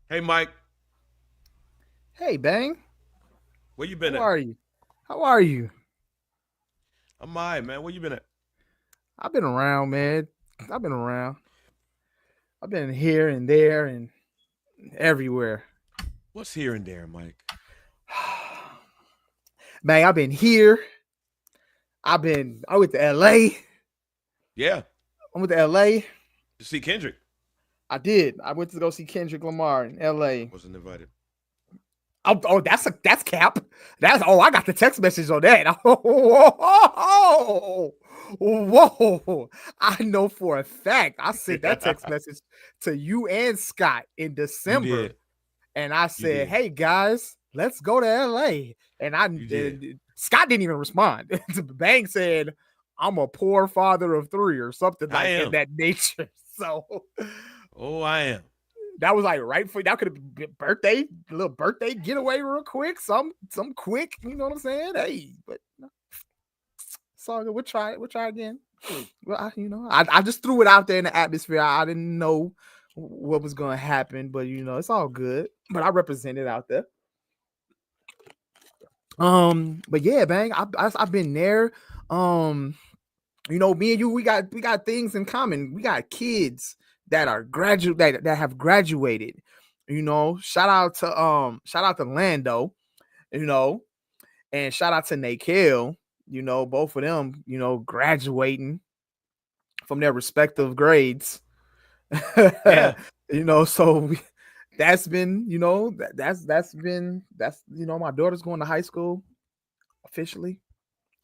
Hey, Mike, Hey, Bang. where you been How at? are you? How are you? I'm all right, man. Where you been at? I've been around, man. I've been around. I've been here and there and everywhere. What's here and there, Mike? Man, I've been here. I went to LA. Yeah, I went to LA. to see Kendrick. I did. I went to go see Kendrick Lamar in LA. Wasn't invited. Oh, that's cap. I got the text message on that. Whoa. I know for a fact. I sent that text message to you and Scott in You December. did. And I You said, did. "Hey guys, let's go to LA." And You did. Scott didn't even respond. Bang said, "I'm a poor father of three or something I like in am. that nature." So Oh, I am. that was like right for that could have been birthday, little birthday getaway real quick, some quick, you know what I'm saying? Hey, but so we'll try it. We'll try again. Well, I just threw it out there in the atmosphere. I didn't know what was gonna happen, but it's all good. But I represented out there. But yeah, bang, I've been there. Um, me and you, we got things in common. We got kids that are that have graduated. Shout out to Lando. You know, and shout out to Nakel. Both of them, graduating from their respective grades. Yeah. So that's been, that's my daughter's going to high school officially.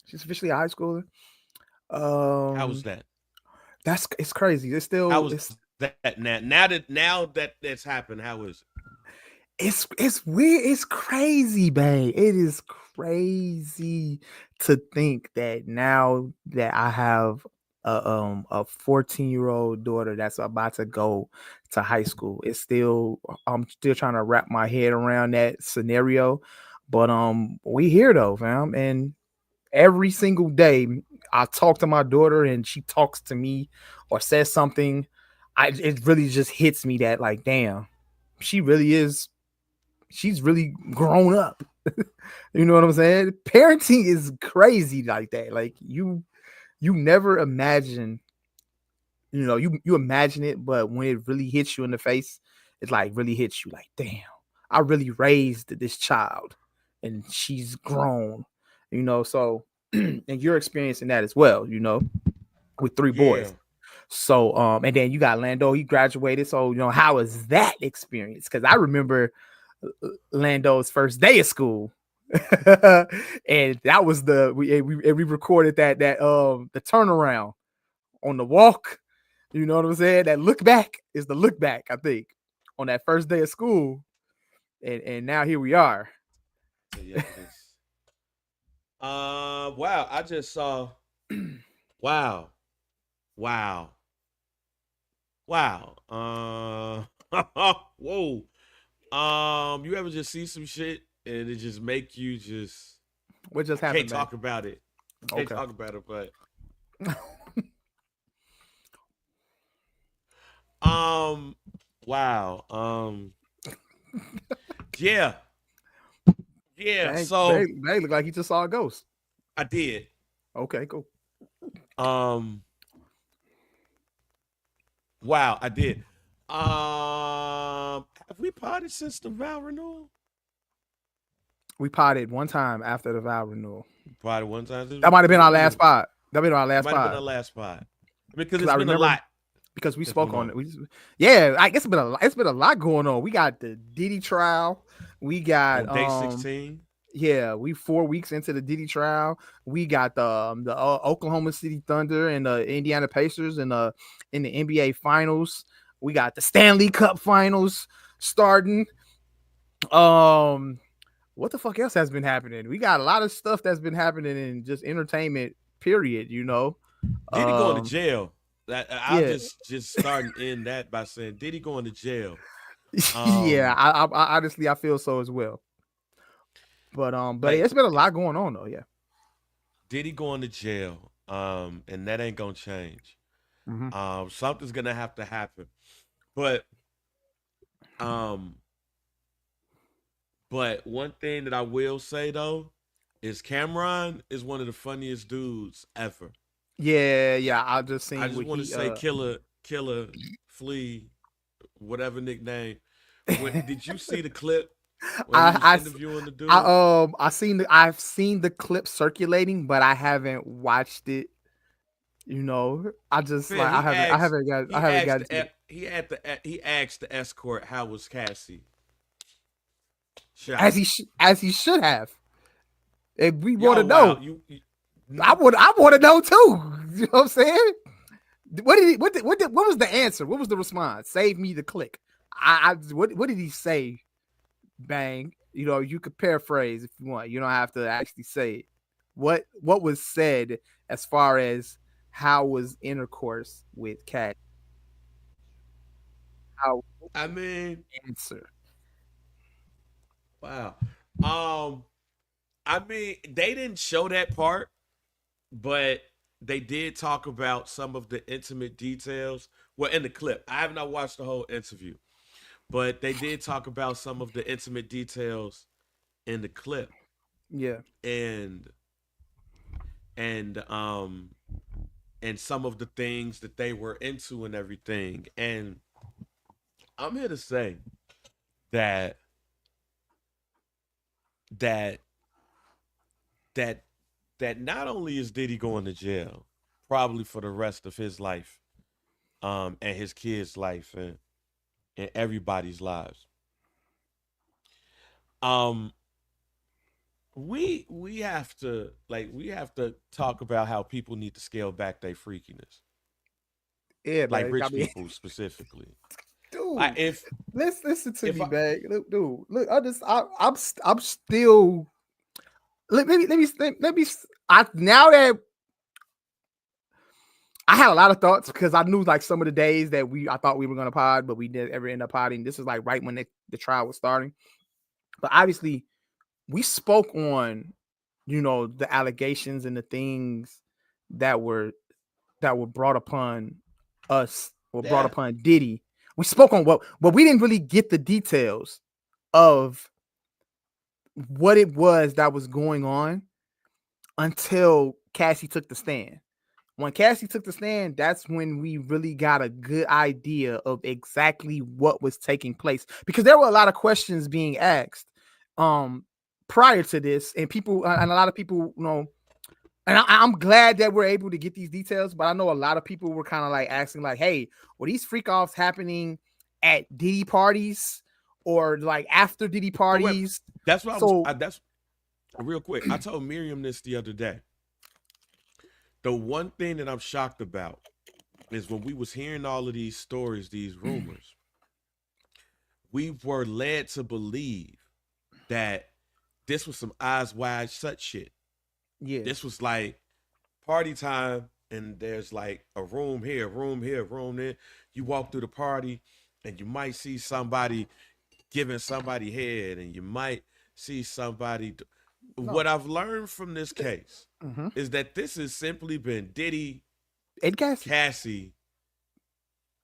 She's officially a high schooler. How was Um, that? it's crazy. It's How still was that? Now that that's happened, how is it? it's weird. It's crazy, babe. It is crazy to think that now that I have a 14-year-old daughter that's about to go to high school. I'm still trying to wrap my head around that scenario. But we here though, fam. And every single day I talk to my daughter and she talks to me or says something, it really just hits me that like, damn, she really is she's really grown up. You know what I'm saying? Parenting is crazy like that. Like you never imagine, you imagine it, but when it really hits you in the face, it like really hits you like, damn, I really raised this child and she's grown, so and you're experiencing that as well, with three Yeah. boys. So and then you got Lando, he graduated. So, how is that experience? Because I remember Lando's first day of school. And that was we recorded the turnaround on the walk. You know what I'm saying? That look back is the look back, I think, on that first day of school. And now here we are. Yes. Wow. I just saw. Wow. Wow. Wow. Whoa. You ever just see some shit and it just make you just What just you can't happened, man? talk about it. You can't Okay. talk about it, but um wow. Yeah. Yeah. So They look like he just saw a ghost. I did. Okay, cool. Um wow, I did. Have we potted since the vow renewal? We potted one time after the vow renewal. Potted one time. That might have been our Look at last it. pod. That been our It last might have been our pod last pot. Because because it's I been a remember lot because we since we spoke on won. it. Yeah, it's been a lot going on. We got the Diddy trial. We got On day 16. we 4 weeks into the Diddy trial. We got the Oklahoma City Thunder and the Indiana Pacers in the NBA Finals. We got the Stanley Cup Finals starting. Um, what the fuck else has been happening? We got a lot of stuff that's been happening in just entertainment. Period. Diddy going to Um, jail. That I'll yeah, just start and end that by saying Diddy going to jail. yeah. Um I honestly I feel so as well. But like it's been a lot going on though. Yeah. Diddy going to jail. And that ain't gonna change. Mm-hmm. Something's gonna have to happen. But um But one thing that I will say though is Cameron is one of the funniest dudes ever. Yeah. I just I seen just what want to he say Killer, Flea, whatever nickname. What did you see the clip where he was I interviewing the dude? I've seen the clip circulating, but I haven't watched it. You know, I just Man, like I haven't gotten to it. he asked the escort how was Cassie As shot. as he should have. If we want to Y'all wow, know, you I want to know too. You know what I'm saying? What did he what was the answer? What was the response? Save me the click. What did he say? Bang. You know, you could paraphrase if you want. You don't have to actually say it. What was said as far as how was intercourse with Cat? How I mean, answer? wow. Um, I mean, they didn't show that part, but they did talk about some of the intimate details. Well, in the clip, I have not watched the whole interview, but they did talk about some of the intimate details in the clip, Yeah. and and um and some of the things that they were into and everything. And I'm here to say that that that that not only is Diddy going to jail, probably for the rest of his life, and his kids' life, and everybody's lives. Um, we have to talk about how people need to scale back their freakiness, Yeah, like man. I rich mean, people specifically. Like dude, if let's listen to if me, I man. Look, dude, look, I'm still let me I now that I had a lot of thoughts because I knew like some of the days that I thought we were gonna pod, but we didn't ever end up podding. This is like right when the trial was starting. But obviously we spoke on, you know, the allegations and the things that were brought upon us or brought yeah upon Diddy. We spoke on what we didn't really get the details of what it was that was going on until Cassie took the stand. When Cassie took the stand, that's when we really got a good idea of exactly what was taking place because there were a lot of questions being asked prior to this, and people and a lot of people, you know, and I'm glad that we're able to get these details, but I know a lot of people were kind of like asking, like, "Hey, were these freak offs happening at Diddy parties or like after Diddy so wait, parties?" that's what So that's real quick. I told Miriam this the other day. The one thing that I'm shocked about is when we was hearing all of these stories, these rumors, we were led to believe that this was some eyes wide shut shit. yeah, This was like party time, and there's like a room here, room here, room there. You walk through the party, and you might see somebody giving somebody head, and you might see somebody. no, What I've learned from this case mm-hmm. is that this has simply been Diddy, Ed Cassie Cassie,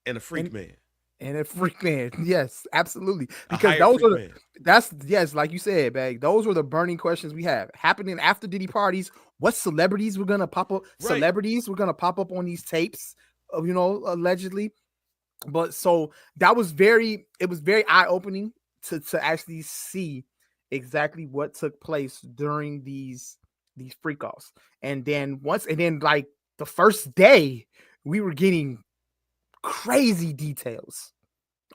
and a freak and man, a freak man. Yes, absolutely. a Because hired those freak are man. that's yes, like you said, bag. Those were the burning questions we have happening after Diddy parties. What celebrities were gonna pop up? Right. Celebrities were gonna pop up on these tapes, you know, allegedly. But so that was it was very eye opening to actually see exactly what took place during these freak offs. And then like the first day, we were getting crazy details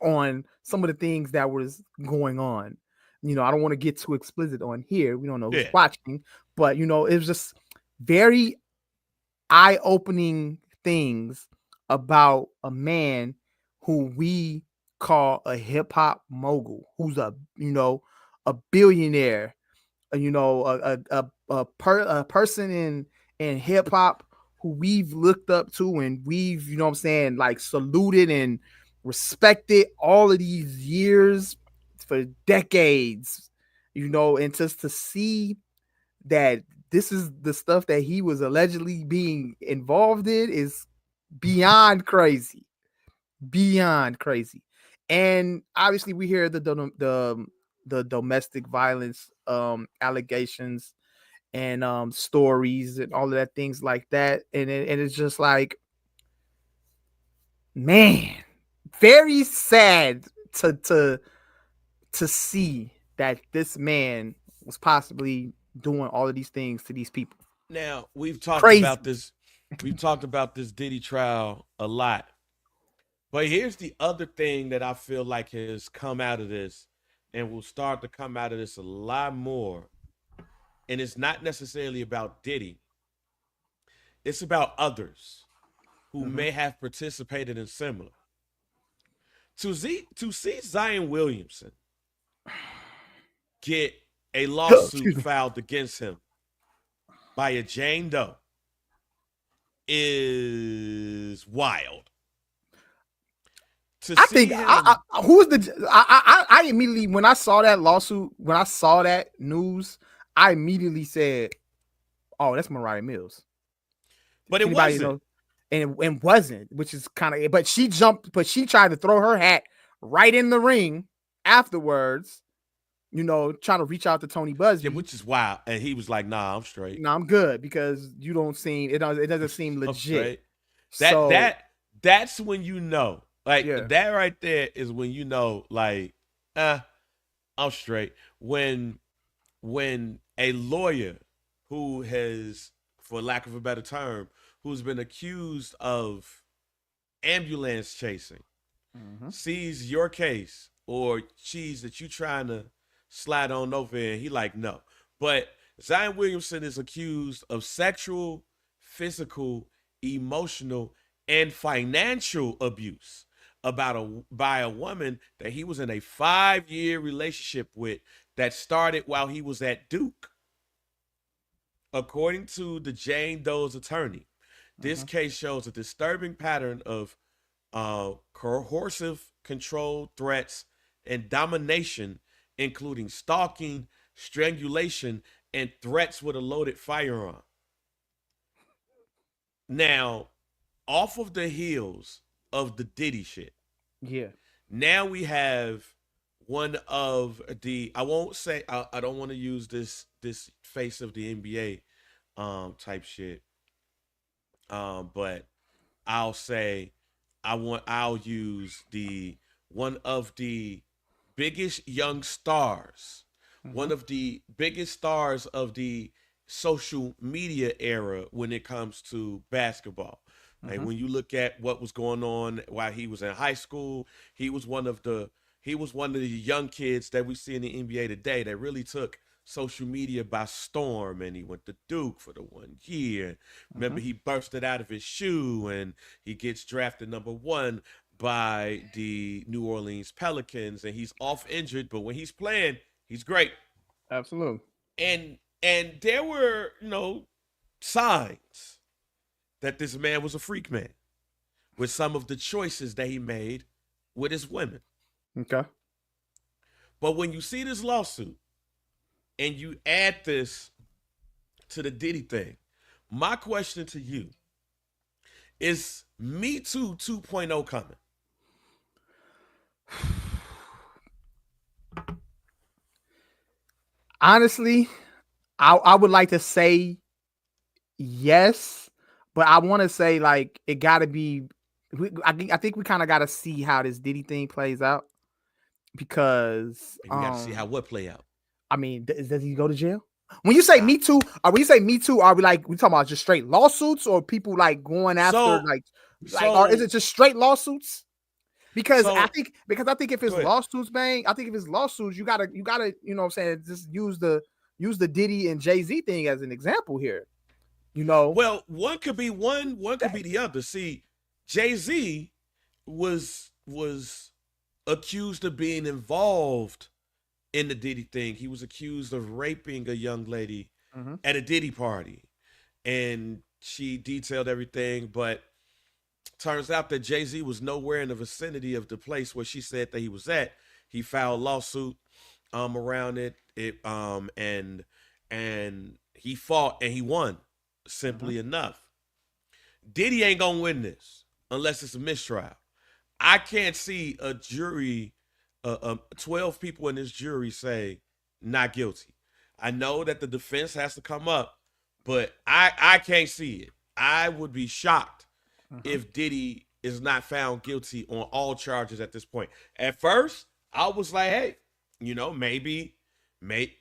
on some of the things that was going on. You know, I don't want to get too explicit on here. We don't know who's Yeah. watching, but you know, it was just very eye-opening things about a man who we call a hip-hop mogul, who's a billionaire, you know, a person in hip-hop who we've looked up to and we've, you know what I'm saying, like saluted and respected all of these years for decades, you know, and just to see that this is the stuff that he was allegedly being involved in is beyond crazy, beyond crazy. And obviously, we hear the the domestic violence allegations and stories and all of that things like that, and it's just like, man, very sad to see that this man was possibly doing all of these things to these people. Now, we've talked Crazy. about this. We've talked about this Diddy trial a lot. But here's the other thing that I feel like has come out of this and will start to come out of this a lot more. And it's not necessarily about Diddy, it's about others who Mhm. may have participated in similar. To see Zion Williamson get a lawsuit Excuse me. filed against him by a Jane Doe is wild. To I see think him, who's the I immediately, when I saw that lawsuit, when I saw that news, I immediately said, "Oh, that's Mariah Mills." but If it anybody wasn't. knows, and wasn't, which is kind of, but she jumped, but she tried to throw her hat right in the ring afterwards. Trying to reach out to Tony Busby. Yeah, which is wild. And he was like, "Nah, I'm straight. No, I'm good because you don't seem it. It doesn't seem I'm legit. straight." That So that that's when you know. Like yeah, that right there is when you know, like, I'm straight. When a lawyer who has, for lack of a better term, who's been accused of ambulance chasing, Mhm. sees your case or sees that you trying to slide on over and he like, no. But Zion Williamson is accused of sexual, physical, emotional, and financial abuse by a woman that he was in a 5-year relationship with that started while he was at Duke. According to the Jane Doe's attorney, this Mhm. case shows a disturbing pattern of coercive, control, threats, and domination, including stalking, strangulation, and threats with a loaded firearm. Now, off of the heels of the Diddy shit, Yeah. now we have one of the, I won't say, I don't want to use this face of the NBA type shit, but I'll say I'll use the one of the biggest young stars, one Mhm. of the biggest stars of the social media era when it comes to basketball. And Mhm. when you look at what was going on while he was in high school, he was one of the young kids that we see in the NBA today that really took social media by storm, and he went to Duke for the 1 year. Remember, Mhm. he bursted out of his shoe and he gets drafted #1 by the New Orleans Pelicans, and he's off injured, but when he's playing, he's great. Absolutely. And there were, signs that this man was a freak man with some of the choices that he made with his women. Okay. But when you see this lawsuit and you add this to the Diddy thing, my question to you is, Me Too 2.0 coming? Honestly, I would like to say yes, but I want to say like it got to be. I think we kind of got to see how this Diddy thing plays out because And we got to see how what play out. I mean, does he go to jail? When you say Ah. Me Too, when you say Me Too, are we talking about just straight lawsuits or people like going after So or is so it just straight lawsuits? Because I so think if it's go ahead. lawsuits, bang, I think if it's lawsuits, you gotta, what I'm saying, just use the Diddy and Jay-Z thing as an example here. You know, Well, one could be one could be the other. See, Jay-Z was accused of being involved in the Diddy thing. He was accused of raping a young lady Mhm. at a Diddy party. And she detailed everything, but turns out that Jay-Z was nowhere in the vicinity of the place where she said that he was at. He filed a lawsuit around it. And he fought and he won, Mhm. simply enough. Diddy ain't gonna win this unless it's a mistrial. I can't see a jury 12 people in this jury say not guilty. I know that the defense has to come up, but I can't see it. I would be shocked if Diddy is not found guilty on all charges at this point. At first, I was like, hey, maybe me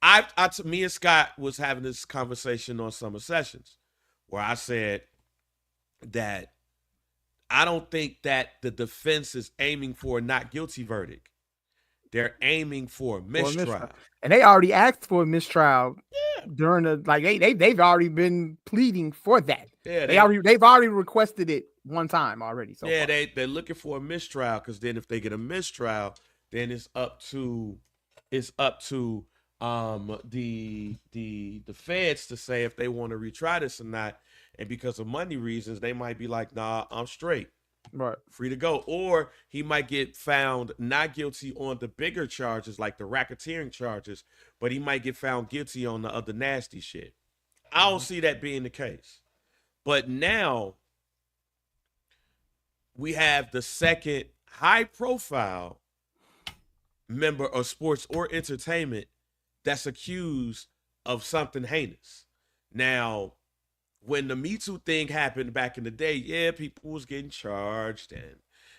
and Scott was having this conversation on Summer Sessions where I said that I don't think that the defense is aiming for a not guilty verdict. They're aiming for a mistrial. And they already asked for a mistrial Yeah. during the they've already been pleading for that. Yeah, they've already requested it one time already. So yeah, far. they're looking for a mistrial because then if they get a mistrial, then it's up to the feds to say if they want to retry this or not. And because of money reasons, they might be like, nah, I'm straight. Right. Free to go. Or he might get found not guilty on the bigger charges, like the racketeering charges, but he might get found guilty on the other nasty shit. I don't see that being the case. But now we have the second high profile member of sports or entertainment that's accused of something heinous. Now, when the Me Too thing happened back in the day, yeah, people was getting charged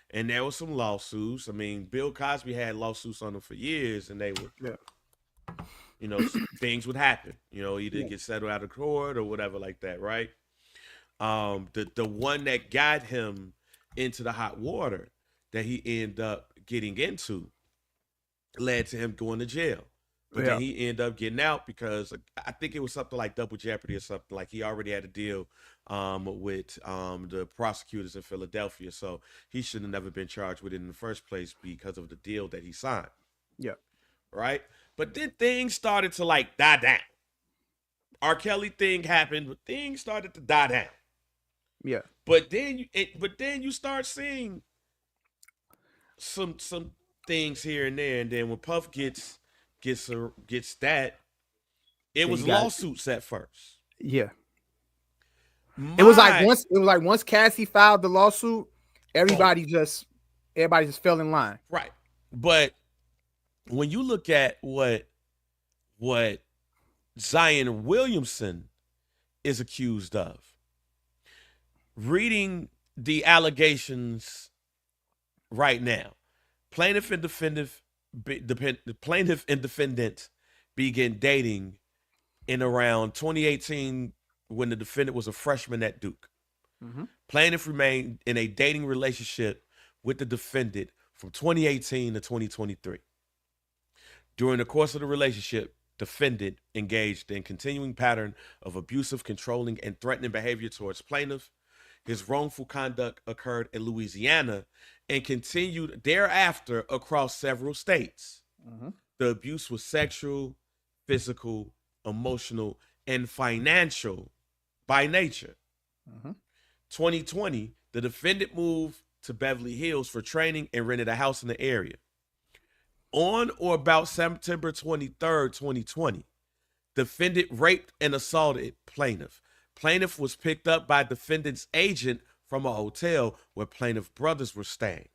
and there was some lawsuits. I mean, Bill Cosby had lawsuits on him for years, and they would, things would happen. Either get settled out of court or whatever like that, right? The one that got him into the hot water that he ended up getting into led to him going to jail. But then he ended up getting out because I think it was something like double jeopardy or something. Like he already had a deal with the prosecutors in Philadelphia. So he should have never been charged with it in the first place because of the deal that he signed. Yeah. Right? But then things started to like die down. R. Kelly thing happened, but things started to die down. Yeah. But then you start seeing some things here and there. And then when Puff gets that, it was lawsuits at first. Yeah. It was like once Cassie filed the lawsuit, everybody just fell in line. Right. But when you look at what Zion Williamson is accused of, reading the allegations right now, plaintiff and defendant began dating in around 2018 when the defendant was a freshman at Duke. Mm-hmm. Plaintiff remained in a dating relationship with the defendant from 2018 to 2023. During the course of the relationship, defendant engaged in continuing pattern of abusive, controlling, and threatening behavior towards plaintiff. His wrongful conduct occurred in Louisiana and continued thereafter across several states. Mm-hmm. The abuse was sexual, physical, emotional, and financial by nature. Mm-hmm. 2020, the defendant moved to Beverly Hills for training and rented a house in the area. On or about September 23rd, 2020, defendant raped and assaulted plaintiff. Plaintiff was picked up by defendant's agent from a hotel where plaintiff brothers were staying.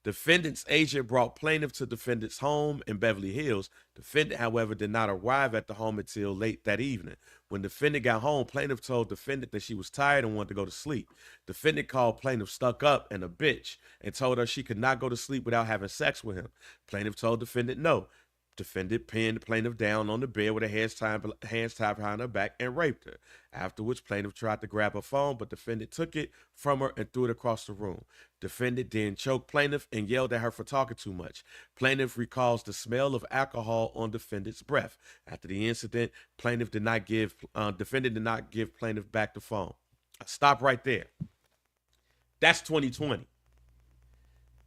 Defendant's agent brought plaintiff to defendant's home in Beverly Hills. Defendant, however, did not arrive at the home until late that evening. When defendant got home, plaintiff told defendant that she was tired and wanted to go to sleep. Defendant called plaintiff stuck up and a bitch and told her she could not go to sleep without having sex with him. Plaintiff told defendant no. Defendant pinned plaintiff down on the bed with her hands tied behind her back and raped her. After which plaintiff tried to grab her phone, but defendant took it from her and threw it across the room. Defendant then choked plaintiff and yelled at her for talking too much. Plaintiff recalls the smell of alcohol on defendant's breath. After the incident, defendant did not give plaintiff back the phone. Stop right there. That's 2020.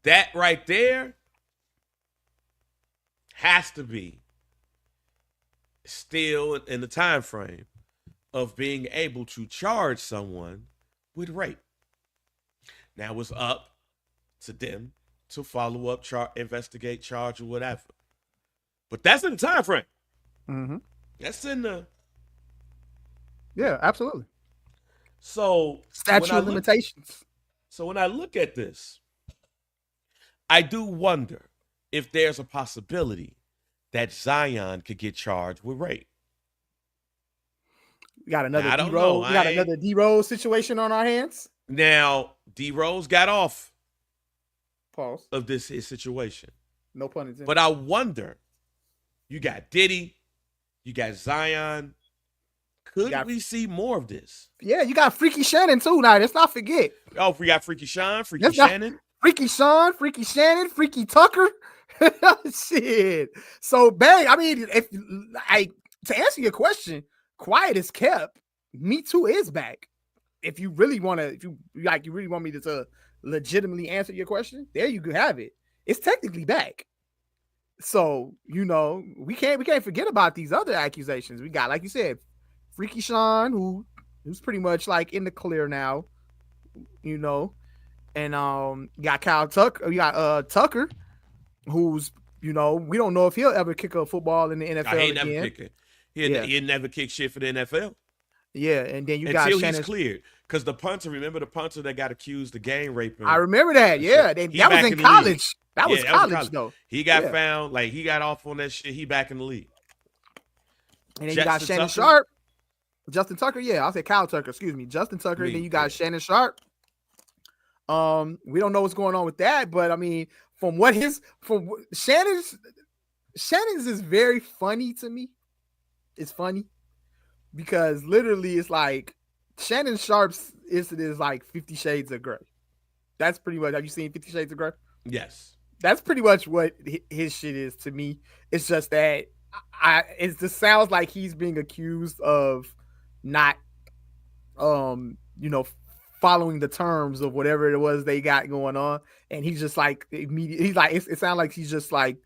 That right there has to be still in the time frame of being able to charge someone with rape. Now it's up to them to follow up, investigate, charge, or whatever. But that's in the time frame. Mm-hmm. That's in the... Yeah, absolutely. So statute of limitations. So when I look at this, I do wonder if there's a possibility that Zion could get charged with rape. We got another Now, I D don't know. Rose. We got another D Rose situation on our hands. Now, D Rose got off Pause. of this his situation. No pun intended. But I wonder, you got Diddy, you got Zion. Could we see more of this? Yeah, you got Freaky Shannon too. Now, let's not forget. Oh, we got Freaky Sean, Freaky Shannon. Freaky Sean, Freaky Shannon, Freaky Tucker. Shit. So, bang. I mean, if to answer your question, quiet is kept. Me Too is back. If you really want to, if you really want me to legitimately answer your question, there you could have it. It's technically back. So, we can't forget about these other accusations. We got, like you said, Freaky Sean, who's pretty much like in the clear now, and you got Kyle Tucker, you got Tucker, who's we don't know if he'll ever kick a football in the NFL He again. Never kick it. He'll never kick shit for the NFL. Yeah, and then you got Shannon. Until he's cleared. Because the punter, remember the punter that got accused of gang raping? I remember that. Yeah, that was in college. That was college though. He got found, like he got off on that shit. He back in the league. And then you got Shannon Sharp, Justin Tucker. Yeah, I'll say Kyle Tucker. Excuse me, Justin Tucker. And then you got Shannon Sharp. We don't know what's going on with that, but I mean, from Shannon's is very funny to me. It's funny because literally it's like Shannon Sharp's incident is like 50 Shades of Grey. That's pretty much. Have you seen 50 Shades of Grey? Yes. That's pretty much what his shit is to me. It's just that it just sounds like he's being accused of not, following the terms of whatever it was they got going on, and he's just like immediately. He's like, it sounds like he's just like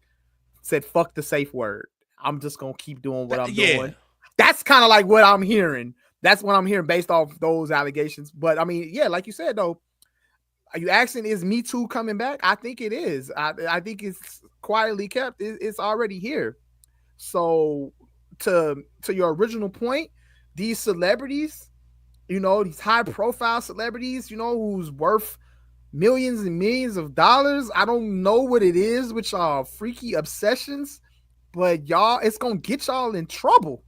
said, "Fuck the safe word. I'm just gonna keep doing what I'm doing." That's kind of like what I'm hearing. That's what I'm hearing based off those allegations. But I mean, yeah, like you said though, are you asking, is Me Too coming back? I think it is. I think it's quietly kept. It's already here. So to your original point, these celebrities, these high profile celebrities, who's worth millions and millions of dollars. I don't know what it is with y'all freaky obsessions, but y'all, it's going to get y'all in trouble.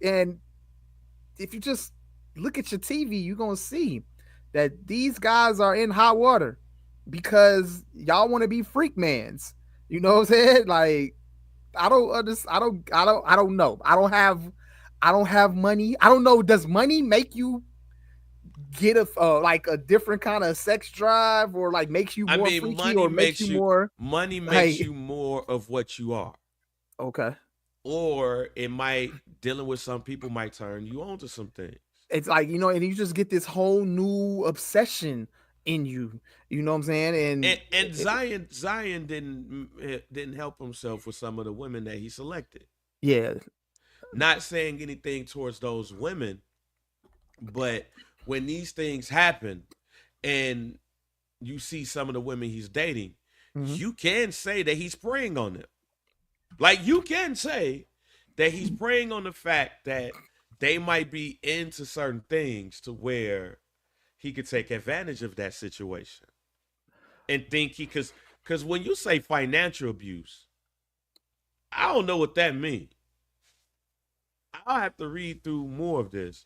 And if you just look at your TV, you're going to see that these guys are in hot water because y'all want to be freak mans. You know what I'm saying? Like, I don't know. I don't have money. I don't know. Does money make you get a different kind of sex drive, or like makes you more freaky, or makes you more? Money makes you more of what you are. Okay. Or it might, dealing with some people might turn you on to some things. It's like, and you just get this whole new obsession in you. You know what I'm saying? And Zion didn't help himself with some of the women that he selected. Yeah. Not saying anything towards those women, but when these things happen and you see some of the women he's dating, you can say that he's preying on them. Like, you can say that he's preying on the fact that they might be into certain things to where he could take advantage of that situation. And think because when you say financial abuse, I don't know what that means. I'll have to read through more of this,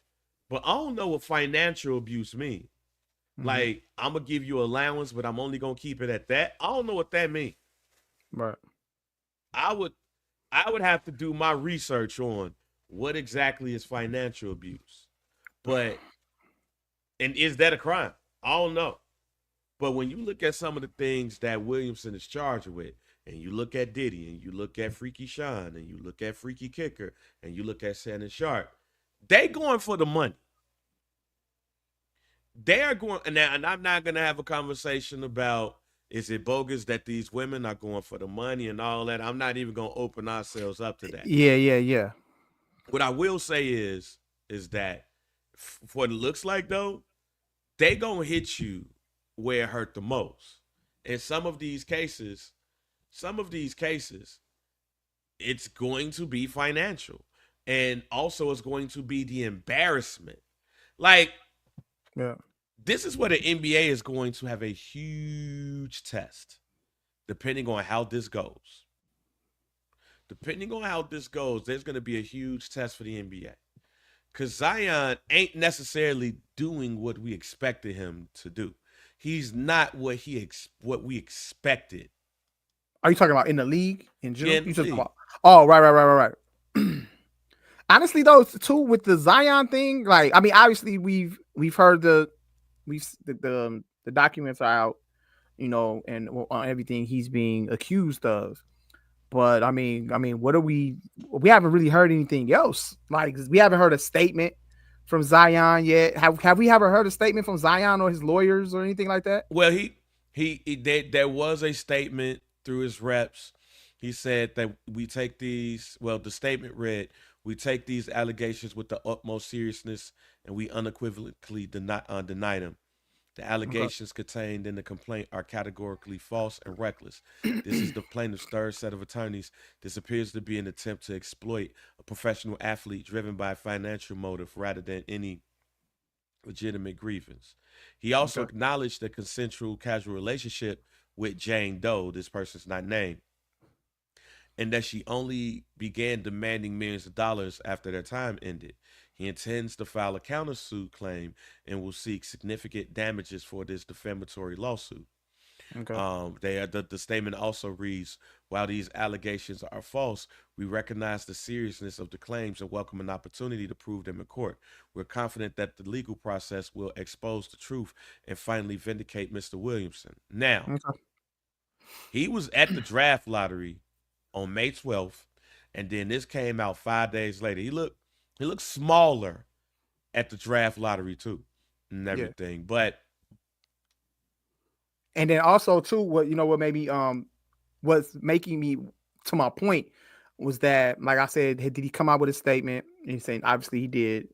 but I don't know what financial abuse means. Like, I'm going to give you allowance, but I'm only going to keep it at that. I don't know what that means. Right. I would have to do my research on what exactly is financial abuse. And is that a crime? I don't know. But when you look at some of the things that Williamson is charged with, and you look at Diddy, and you look at Freaky Sean, and you look at Freaky Kicker, and you look at Shannon Sharp, they going for the money. They are going, and I'm not going to have a conversation about, is it bogus that these women are going for the money and all that? I'm not even going to open ourselves up to that. Yeah. What I will say is that what it looks like, though, they going to hit you where it hurt the most. In some of these cases, it's going to be financial. And also it's going to be the embarrassment. Like, yeah, this is where the NBA is going to have a huge test. depending on how this goes. Depending on how this goes, there's going to be a huge test for the NBA. Because Zion ain't necessarily doing what we expected him to do. He's not what we expected. Are you talking about in the league in general? In You the talking league. about? Oh, right. Honestly, though, too, with the Zion thing, like, I mean, obviously we've heard the documents are out, you know, and on everything he's being accused of. But I mean, what are we haven't really heard anything else. Like, we haven't heard a statement from Zion yet. Have we ever heard a statement from Zion or his lawyers or anything like that? Well, there was a statement through his reps. He said that we take these. Well, the statement read, "We take these allegations with the utmost seriousness, and we unequivocally deny them. The allegations contained in the complaint are categorically false and reckless. This is the plaintiff's third set of attorneys. This appears to be an attempt to exploit a professional athlete driven by a financial motive rather than any legitimate grievance." He also acknowledged the consensual casual relationship with Jane Doe, this person's not named, and that she only began demanding millions of dollars after their time ended. He intends to file a countersuit claim and will seek significant damages for this defamatory lawsuit. Okay. The statement also reads, "While these allegations are false, we recognize the seriousness of the claims and welcome an opportunity to prove them in court. We're confident that the legal process will expose the truth and finally vindicate Mr. Williamson." Now, he was at the draft lottery on May 12th, and then this came out 5 days later. He looked smaller at the draft lottery too, and everything. But and then also too, what made me was making me, to my point, was that, like I said, did he come out with a statement? And he's saying obviously he did,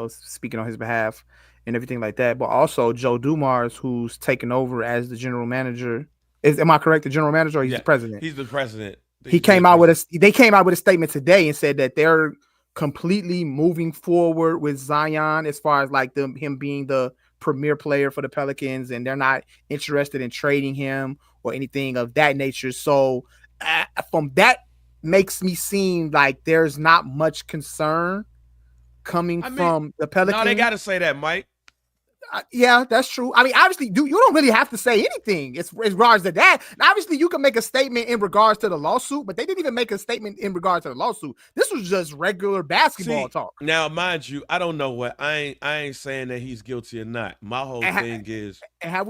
speaking on his behalf and everything like that. But also Joe Dumars, who's taken over as the general manager. Am I correct? The general manager, or he's the president? He's the president. They came out with a statement today and said that they're completely moving forward with Zion as far as like him being the premier player for the Pelicans, and they're not interested in trading him or anything of that nature. So from that makes me seem like there's not much concern coming from the Pelicans. No, they got to say that, Mike. Yeah, that's true. I mean, obviously, you don't really have to say anything as regards to that. And obviously, you can make a statement in regards to the lawsuit, but they didn't even make a statement in regards to the lawsuit. This was just regular basketball talk. Now, mind you, I don't know what I ain't saying that he's guilty or not. My whole thing is, and have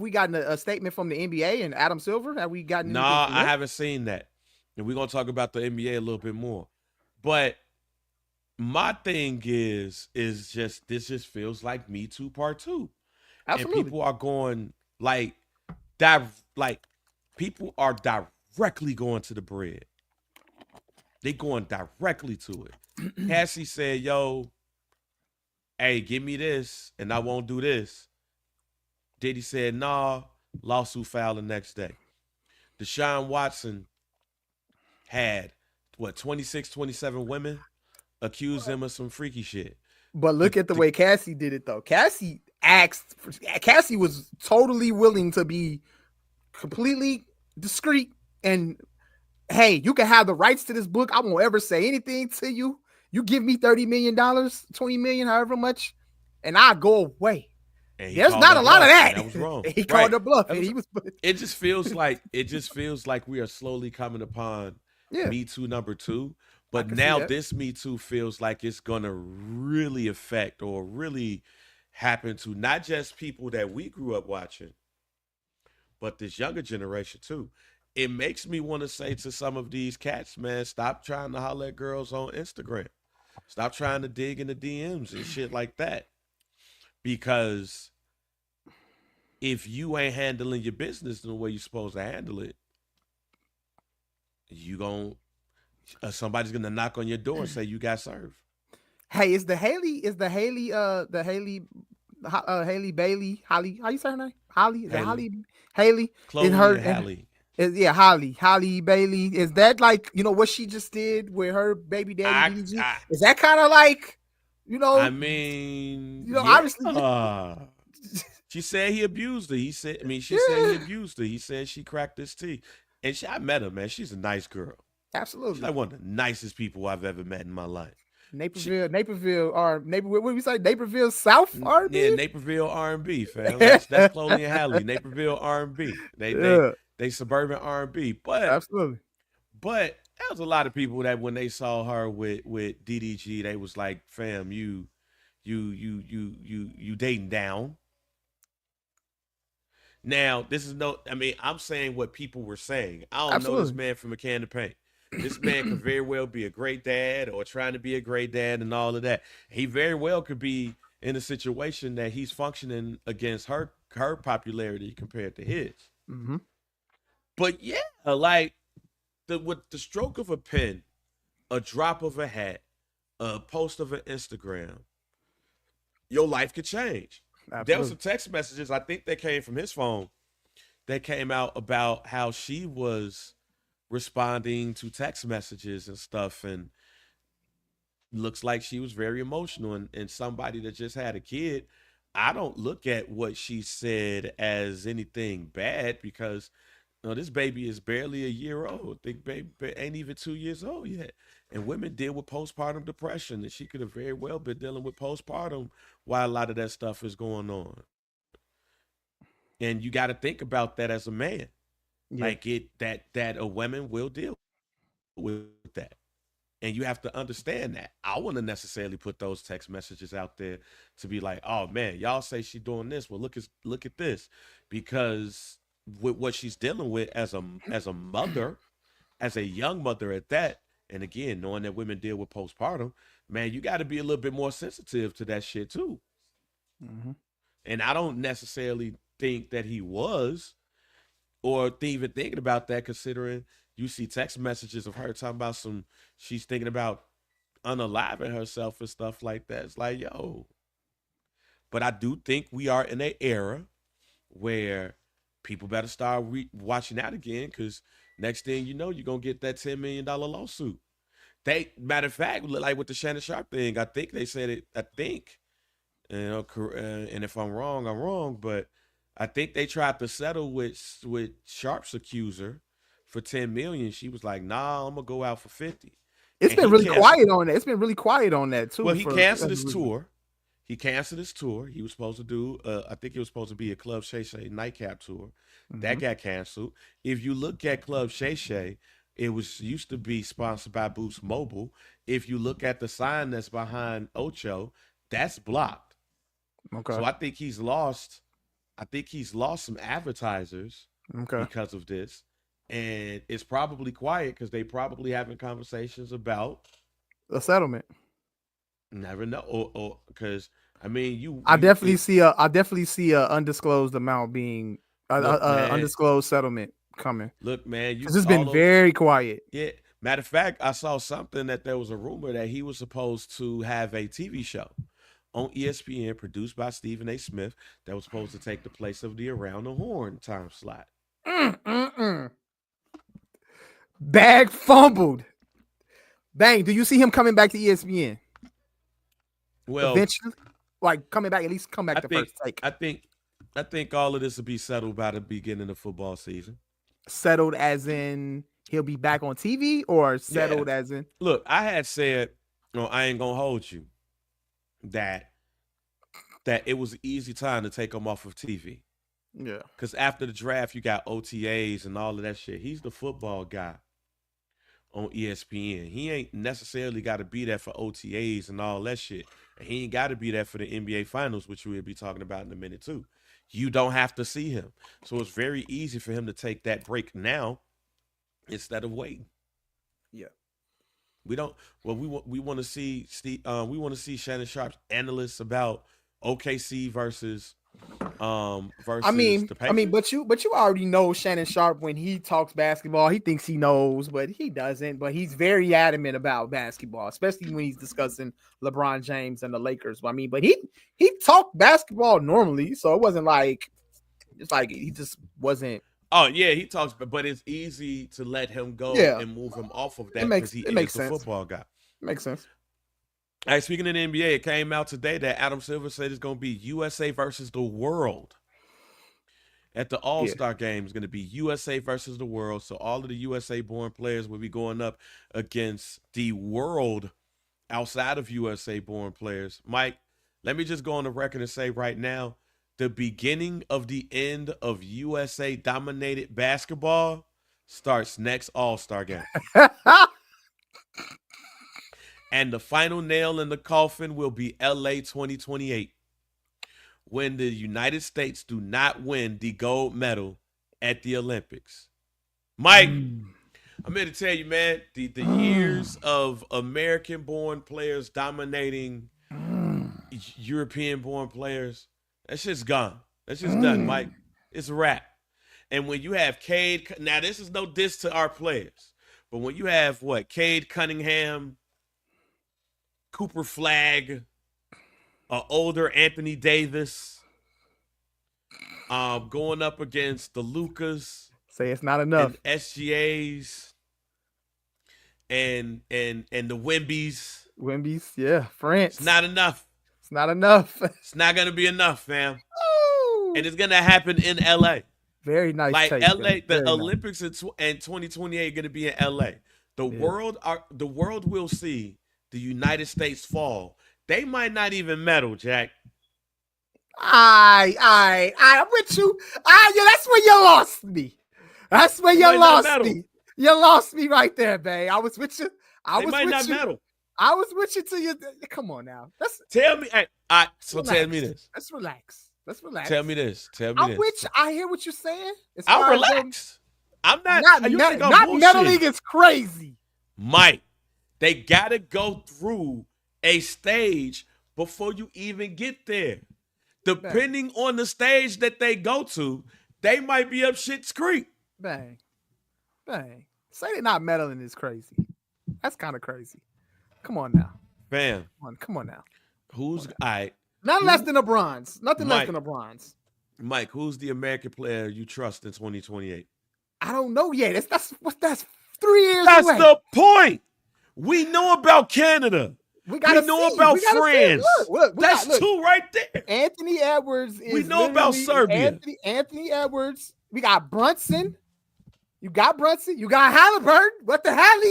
we gotten a statement from the NBA and Adam Silver? Have we gotten? No, I haven't seen that, and we're gonna talk about the NBA a little bit more, but. My thing is just this just feels like Me Too Part 2. Absolutely. And people are going people are directly going to the bread. They going directly to it. Cassie said, "Yo, hey, give me this and I won't do this." Diddy said, "Nah," lawsuit filed the next day. Deshaun Watson had 26, 27 women accuse him of some freaky shit. But look at the way Cassie did it, though. Cassie was totally willing to be completely discreet and, hey, you can have the rights to this book. I won't ever say anything to you. You give me $30 million, $20 million, however much, and I go away. There's not a lot of that. That was wrong. He called the bluff. It just feels like we are slowly coming upon Me Too number 2. But now this Me Too feels like it's going to really affect or really happen to not just people that we grew up watching, but this younger generation too. It makes me want to say to some of these cats, man, stop trying to holler at girls on Instagram. Stop trying to dig in the DMs and shit like that. Because if you ain't handling your business the way you're supposed to handle it, somebody's gonna knock on your door and say you got served. Hey, is the Haley Bailey, Holly? How you say her name? Holly? Is Haley. Haley? Chloe Haley. Holly Bailey. Is that like, what she just did with her baby daddy? Is that kind of like, I mean, obviously. She said he abused her. He said, she said he Yeah, abused her. He said she cracked his teeth. And I met her, man. She's a nice girl. She's absolutely. like one of the nicest people I've ever met in my life. She, What do we say? Naperville South yeah, R&B. Naperville R&B, fam. That's Chloe and Halle. Naperville R&B. Yeah, They suburban R&B. But absolutely. there was a lot of people that when they saw her with DDG, they was like, fam, you dating down. Now, this is no, I'm saying what people were saying. I don't know this Absolutely. man from a can of paint. This man could very well be a great dad or trying to be a great dad and all of that. He very well could be in a situation that he's functioning against her popularity compared to his. Hmm. But yeah, like with the stroke of a pen, a drop of a hat, a post of an Instagram, your life could change. There was Absolutely. some text messages, I think that came from his phone, that came out about how she was responding to text messages and stuff, and looks like she was very emotional, and somebody that just had a kid. I don't look at what she said as anything bad because this baby is barely a year old. The baby ain't even 2 years old yet. And women deal with postpartum depression, and she could have very well been dealing with postpartum while a lot of that stuff is going on. And you got to think about that as a man. Yeah. Like that a woman will deal with that. And you have to understand that. I wouldn't necessarily put those text messages out there to be like, oh man, y'all say she's doing this. Well, look at this. Because with what she's dealing with as a mother, as a young mother at that, and again, knowing that women deal with postpartum, man, you got to be a little bit more sensitive to that shit too. Hmm. And I don't necessarily think that he was, or even thinking about that, considering you see text messages of her talking about she's thinking about unaliving herself and stuff like that. It's like, yo. But I do think we are in an era where people better start watching out again, because next thing you know, you're going to get that $10 million lawsuit. Matter of fact, like with the Shannon Sharp thing, I think they said it, and if I'm wrong, I'm wrong, but I think they tried to settle with Sharp's accuser for 10 million. She was like, "Nah, I'm gonna go out for 50." It's And been he really canceled. quiet on that. It's been really quiet on that Well, too. he For canceled whatever his reason. tour. He canceled his tour. He was supposed to do, I think it was supposed to be a Club Shay Shay nightcap tour. That Hmm. got canceled. If you look at Club Shay Shay, it was used to be sponsored by Boost Mobile. If you look at the sign that's behind Ocho, that's blocked. Okay. So I think he's lost. I think he's lost some advertisers Okay. because of this, and it's probably quiet because they probably having conversations about A settlement. never know, or because you I you definitely see a. I definitely see a undisclosed amount being look, man, undisclosed settlement coming look, man, because it's been all those. very quiet. Yeah, matter of fact, I saw something that there was a rumor that he was supposed to have a TV show on ESPN produced by Stephen A. Smith that was supposed to take the place of the Around the Horn time slot. Mm. Bag fumbled. Bang. Do you see him coming back to ESPN Well, eventually? Like coming back, at least come back I to think first take. I think I think all of this will be settled by the beginning of football season. Settled as in he'll be back on TV, or Yeah. settled as in Look, I had said, no, I ain't gonna hold you, that it was an easy time to take him off of TV. yeah. Because after the draft, you got OTAs and all of that shit. He's the football guy on ESPN. He ain't necessarily got to be there for OTAs and all that shit. And he ain't got to be there for the NBA Finals, which we'll be talking about in a minute too. You don't have to see him. So it's very easy for him to take that break now instead of waiting. Yeah. We don't. Well, we want to see Steve. We want to see Shannon Sharp's analysts about OKC versus the Pacers. but you already know Shannon Sharp when he talks basketball. He thinks he knows, but he doesn't. But he's very adamant about basketball, especially when he's discussing LeBron James and the Lakers. But he talked basketball normally, so it wasn't like it's like he just wasn't. Oh yeah, he talks, but it's easy to let him go Yeah, and move him off of it that because makes he it is makes the sense. football guy. Makes sense. Hey, speaking of the NBA, it came out today that Adam Silver said it's going to be USA versus the world at the All-Star game is going to be USA versus the world. So all of the USA-born players will be going up against the world outside of USA-born players. Mike, let me just go on the record and say right now, the beginning of the end of USA-dominated basketball starts next All-Star game. And the final nail in the coffin will be LA 2028, when the United States do not win the gold medal at the Olympics. Mike, I'm here to tell you, man, the years of American-born players dominating European-born players, that shit's gone. That shit's done, Mike. It's a wrap. And when you have Cade, now this is no diss to our players, but when you have Cade Cunningham, Cooper Flagg, older Anthony Davis, going up against the Lucas, say it's not enough, and SGAs, and the Wimbies, yeah, France. It's not enough. It's not enough. It's not gonna be enough, fam. Ooh. And it's gonna happen in LA. Very nice. Like take, LA, the nice. Olympics in 2028 gonna be in LA. The world will see the United States fall. They might not even medal, Jack. I'm with you. Yeah, that's where you lost me. That's where you lost me. You lost me right there, babe. I was with you. I was with you till you. Come on now. Tell me. Tell me this. Let's relax. Tell me this. I'm with you. I hear what you're saying. I'll relax. I'm not. Not meddling is crazy, Mike. They gotta go through a stage before you even get there. Depending on the stage that they go to, they might be up shit's creek. Bang. Say they're not meddling is crazy. That's kind of crazy. Come on now. Fam. Come on now. Who's all right? Nothing less than a bronze. Nothing less than a bronze. Mike, who's the American player you trust in 2028? I don't know yet. That's 3 years That's away. the point. We know about Canada. We know about France. Look, that's two right there. Anthony Edwards is. We know about Serbia. Anthony Edwards. We got Brunson. You got Brunson. You got Halliburton. What the hell?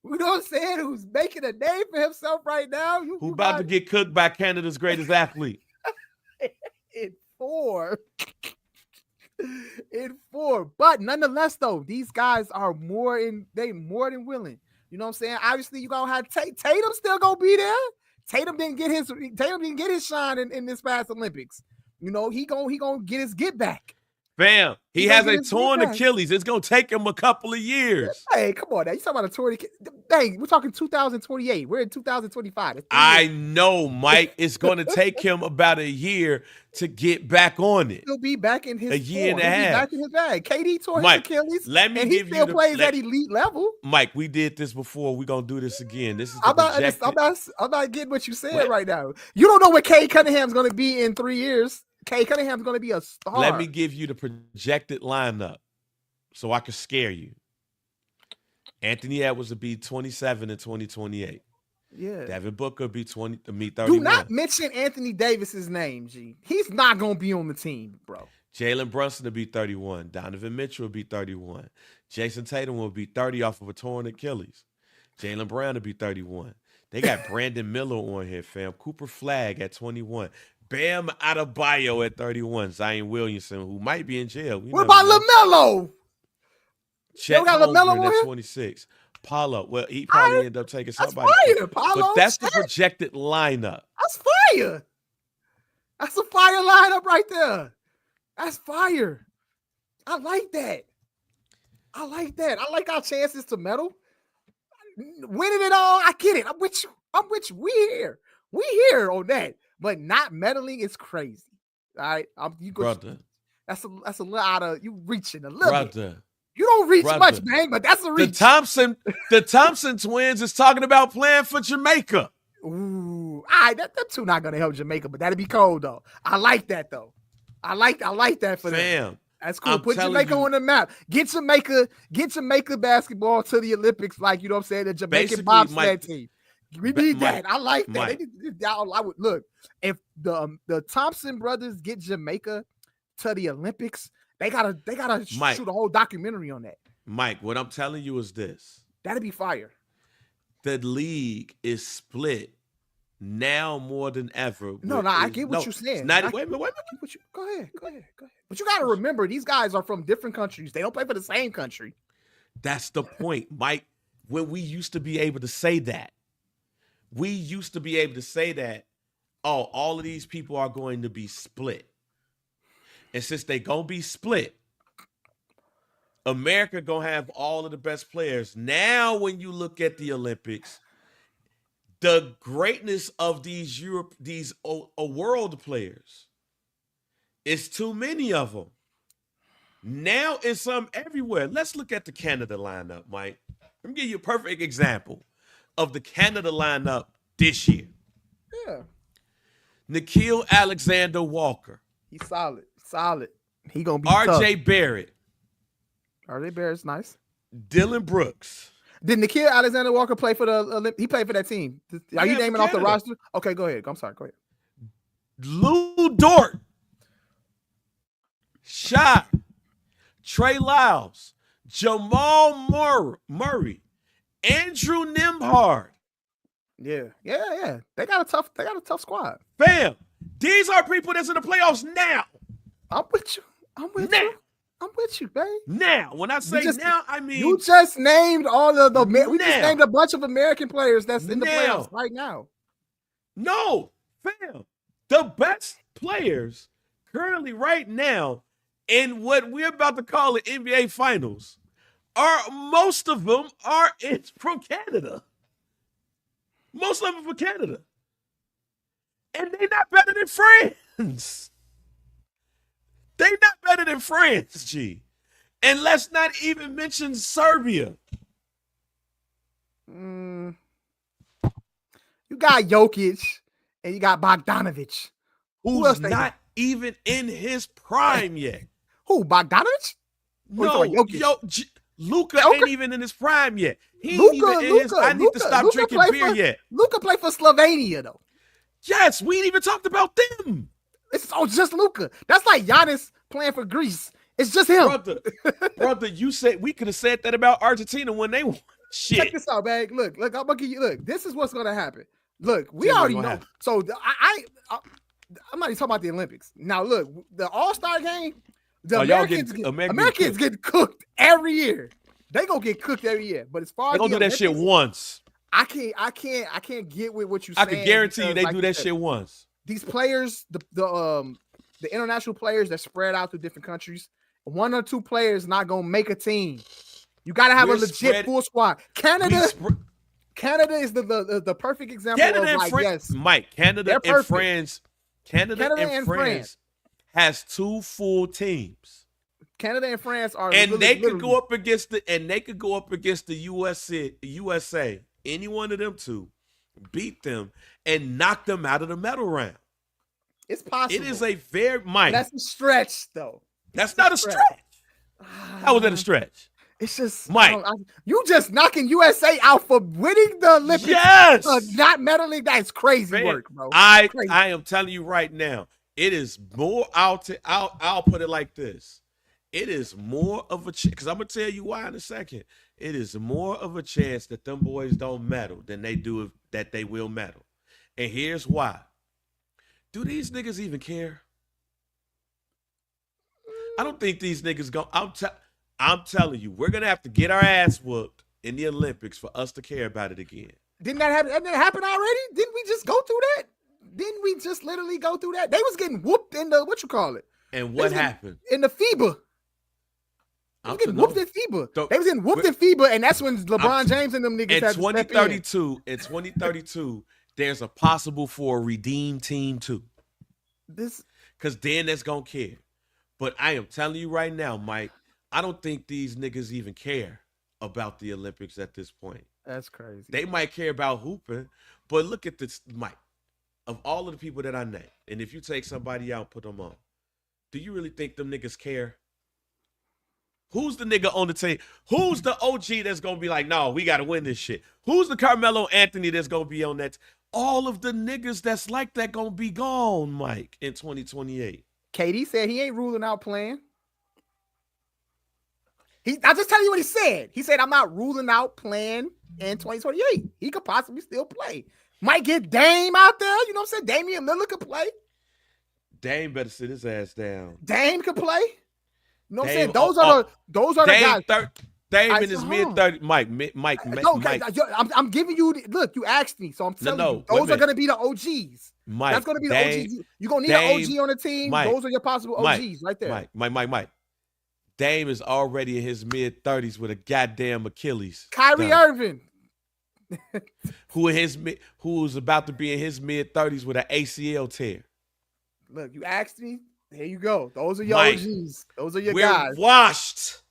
You know what I'm saying? Who's making a name for himself right now? Who about to get cooked by Canada's greatest athlete? In four. But nonetheless, though, these guys are more than willing. You know what I'm saying? Obviously, you gonna have Tatum still gonna be there. Tatum didn't get his shine in this past Olympics. You know, he gonna get his get back. Fam, he has a torn Achilles. It's gonna take him a couple of years. Hey, come on now. You talking about a torn Achilles? Dang, we're talking 2028. We're in 2025. I know, Mike. It's gonna take him about a year to get back on it. He'll be back in his year and a half. Back in his bag. KD tore his Achilles. Let me and give he still plays at elite level. Mike, we did this before. We're gonna do this again. This is I'm not getting what you said right now. You don't know what Cade Cunningham's gonna be in 3 years. Cade Cunningham's going to be a star. Let me give you the projected lineup so I can scare you. Anthony Edwards will be 27 in 2028. Yeah. Devin Booker will be 31. Do not mention Anthony Davis's name, G. He's not going to be on the team, bro. Jalen Brunson will be 31. Donovan Mitchell will be 31. Jason Tatum will be 30 off of a torn Achilles. Jaylen Brown will be 31. They got Brandon Miller on here, fam. Cooper Flagg at 21. Bam Adebayo at 31. Zion Williamson, who might be in jail. What about LaMelo? Chet Holmgren at 26. Paulo, well, he probably ended up taking somebody. That's fire, but that's the projected lineup. That's fire. That's a fire lineup right there. That's fire. I like that. I like our chances to medal. Winning it all, I get it. I'm with you. We here on that. But not meddling is crazy. All right, brother. That's a little out of you reaching a little brother. Bit. You don't reach much, man, but that's a reach. The Thompson twins is talking about playing for Jamaica. Ooh, all right, that two not gonna help Jamaica, but that'd be cold though. I like that though. I like that for them. That's cool. Put Jamaica on the map. Get Jamaica basketball to the Olympics, like you know what I'm saying. The Jamaican bobsled team. We need Mike, that. I like that. Mike. I would look if the Thompson brothers get Jamaica to the Olympics. They gotta Mike. shoot a whole documentary on that. Mike, what I'm telling you is this: That'd be fire. the league is split now more than ever. No, I get what you're saying. Wait a minute. Go ahead. But you got to remember, these guys are from different countries. They don't play for the same country. That's the point, Mike. When we used to be able to say that, oh, all of these people are going to be split. And since they gonna be split, America gonna have all of the best players. Now, when you look at the Olympics, the greatness of these world players, it's too many of them. Now it's some everywhere. Let's look at the Canada lineup, Mike. Let me give you a perfect example of the Canada lineup this year. Yeah. Nickeil Alexander-Walker. He's solid. He gonna be R.J. Barrett. R.J. Barrett's nice. Dylan Brooks. Did Nickeil Alexander-Walker play for the he played for that team? Are you naming off the roster? Okay, go ahead. I'm sorry. Go ahead. Lou Dort. Shy. Trey Lyles. Jamal Murray. Andrew Nembhard. Yeah. They got a tough squad. Fam, these are people that's in the playoffs now. I'm with you. I'm with you, babe. Now, when I say now, I mean you just named all of the. We just named a bunch of American players that's in the playoffs right now. No, fam, the best players currently right now in what we're about to call the NBA Finals most of them are from Canada. Most of them from Canada, and they're not better than France. They not better than France, G. And let's not even mention Serbia. You got Jokic and you got Bogdanovic. Who's not even in his prime yet. Who, Bogdanovic? No, Luka ain't even in his prime yet. He ain't even in his I need to stop drinking beer yet. Luka played for Slovenia, though. Yes, we ain't even talked about them. It's just Luka. That's like Giannis playing for Greece. It's just him. Brother, you said we could have said that about Argentina when they won. Shit. Check this out, man. Look, I'm gonna give you. Look, this is what's gonna happen. Look, we already know. Happen. So I'm not even talking about the Olympics. Now, look, the All-Star game. The Americans get cooked every year. They gonna get cooked every year. But as far as they gonna do that shit once. I can't get with what you saying. I can guarantee you they do that shit once. These players, the international players that spread out to different countries, one or two players not gonna make a team. You gotta have a legit full squad. Canada is the perfect example of yes, Mike. Canada and France. Canada and France has two full teams. Canada and France are, and they could go up against the USA. Any one of them two, beat them and knock them out of the medal round. It's possible. It is a very Mike. That's a stretch, though. That's not a stretch. How was that a stretch? It's just Mike. You just knocking USA out for winning the Olympics. Yes, not medaling. That's crazy work, bro. I am telling you right now. It is more. I'll put it like this. It is more of a chance, because I'm gonna tell you why in a second. It is more of a chance that them boys don't medal than they do that they will medal. And here's why. Do these niggas even care? I don't think these niggas go. I'm telling you, we're gonna have to get our ass whooped in the Olympics for us to care about it again. Didn't that happen already? Didn't we just go through that? Didn't we just literally go through that? They was getting whooped in the And what happened? In the FIBA. They was getting whooped in FIBA. They was getting whooped in FIBA, and that's when LeBron James and them niggas had to step in. In 2032, there's a possible for a redeemed team too. Because then that's gonna care. But I am telling you right now, Mike, I don't think these niggas even care about the Olympics at this point. That's crazy. They might care about hooping, but look at this, Mike. Of all of the people that I named, and if you take somebody out and put them on, do you really think them niggas care? Who's the nigga on the team? Who's the OG that's gonna be like, no, we gotta win this shit? Who's the Carmelo Anthony that's gonna be on that? All of the niggas that's like that gonna be gone, Mike, in 2028. KD said he ain't ruling out playing. I just tell you what he said. He said, I'm not ruling out playing in 2028. He could possibly still play. Might get Dame out there. You know what I'm saying? Damian Lillard could play. Dame better sit his ass down. Dame could play. You know what I'm Dame, saying? Those are the guys. Dame in his mid-30s. Mike. I'm giving you. Look, you asked me, so I'm telling you. Those are going to be the OGs. Mike, that's going to be the OGs. You're going to need an OG on the team. Mike, those are your possible OGs right there. Mike. Dame is already in his mid-30s with a goddamn Achilles. Kyrie Irving. who's about to be in his mid-30s with an ACL tear. Look, you asked me. There you go. Those are your OGs. Those are your guys. We're washed.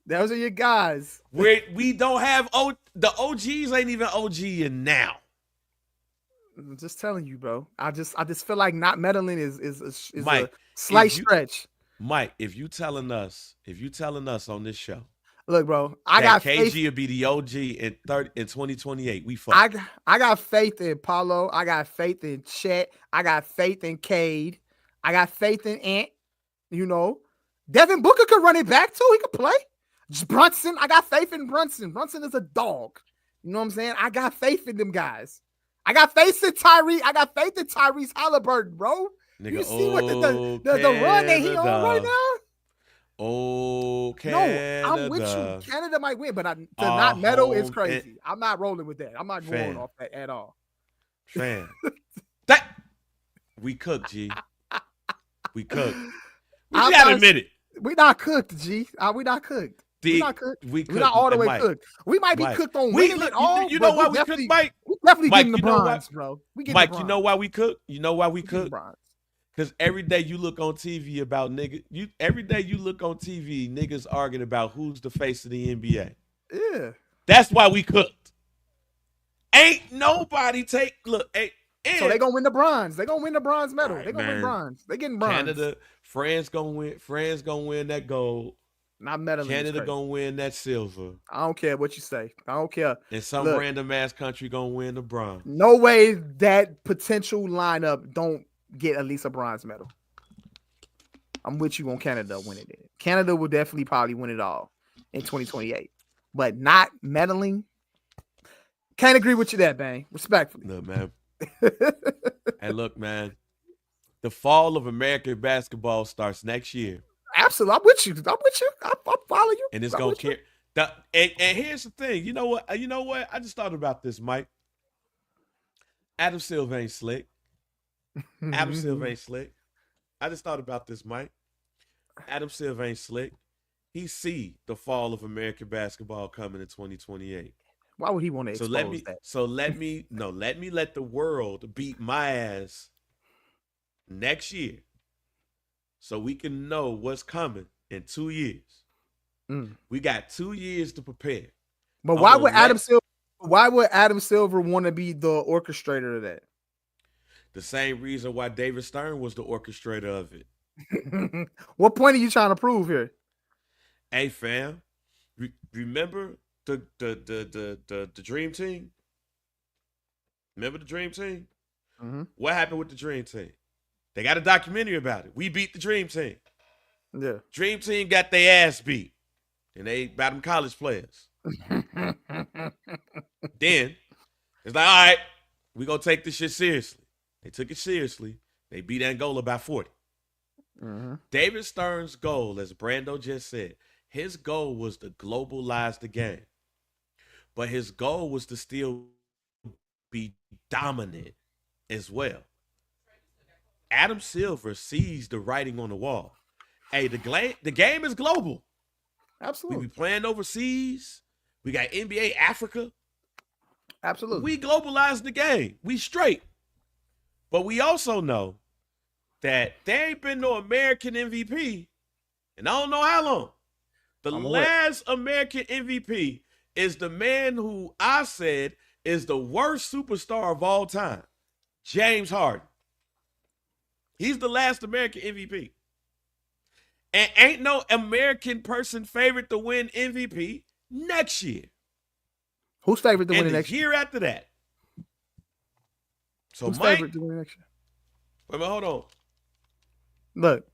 Those are your guys. We don't have the OGs ain't even OG in now. I'm just telling you, bro. I just feel like not meddling is Mike, a slight stretch. Mike, if you telling us on this show, look, bro, I got KG faith. will be the OG in 2028. We fuck. I got faith in Paulo. I got faith in Chet. I got faith in Cade. I got faith in Ant. You know, Devin Booker could run it back too. He could play. Brunson, I got faith in Brunson. Brunson is a dog. You know what I'm saying? I got faith in them guys. I got faith in Tyree. I got faith in Tyrese Halliburton, bro. Nigga, you see what the run that he on right now? Oh, Canada. No, I'm with you. Canada might win, but to not medal is crazy. I'm not rolling with that. I'm not going off that at all. Fam. We cooked, G. We cooked. We gotta admit it. We not cooked, G. We not cooked. We not cooked. We're not all the way cooked. We might be cooked on winning it all. You know why we cooked, Mike? We definitely getting the bronze, bro. Mike, you know why we cook? You know why we cook? Because every day you look on TV about every day you look on TV, niggas arguing about who's the face of the NBA. Yeah. That's why we cooked. Ain't nobody so they gonna win the bronze. They gonna win the bronze medal. They gonna win bronze. They getting bronze. Canada, France gonna win that gold. Not medaling. Canada gonna win that silver. I don't care what you say. I don't care. And some random ass country gonna win the bronze. No way that potential lineup don't get at least a bronze medal. I'm with you on Canada winning it. Canada will definitely probably win it all in 2028. But not medaling. Can't agree with you there, Bang. Respectfully. Look, man. Hey, look, man. The fall of American basketball starts next year. Absolutely. I'm with you. I follow you. And it's going to carry. And here's the thing. You know what? I just thought about this, Mike. Adam Silver ain't slick. Adam Silver ain't slick. I just thought about this, Mike. Adam Silver ain't slick. He see the fall of American basketball coming in 2028. Why would he want to expose that? Let me let the world beat my ass next year so we can know what's coming in 2 years. We got 2 years to prepare. But why would Adam Silver want to be the orchestrator of that? The same reason why David Stern was the orchestrator of it. What point are you trying to prove here? Hey, fam, remember the Dream Team? Remember the Dream Team? Mm-hmm. What happened with the Dream Team? They got a documentary about it. We beat the Dream Team. Yeah. Dream Team got their ass beat. And they about them college players. Then it's like, all right, we gonna take this shit seriously. They took it seriously. They beat Angola by 40. Mm-hmm. David Stern's goal, as Brando just said, his goal was to globalize the game. But his goal was to still be dominant as well. Adam Silver sees the writing on the wall. Hey, the game is global. Absolutely. We be playing overseas. We got NBA Africa. Absolutely. We globalize the game. We straight. But we also know that there ain't been no American MVP, and I don't know how long. The last American MVP is the man who I said is the worst superstar of all time, James Harden. He's the last American MVP. And ain't no American person favored to win MVP next year. Who's favorite to win And the the next year? year after that. So Who's Mike, favorite to win the next year? wait a minute, hold on. Look,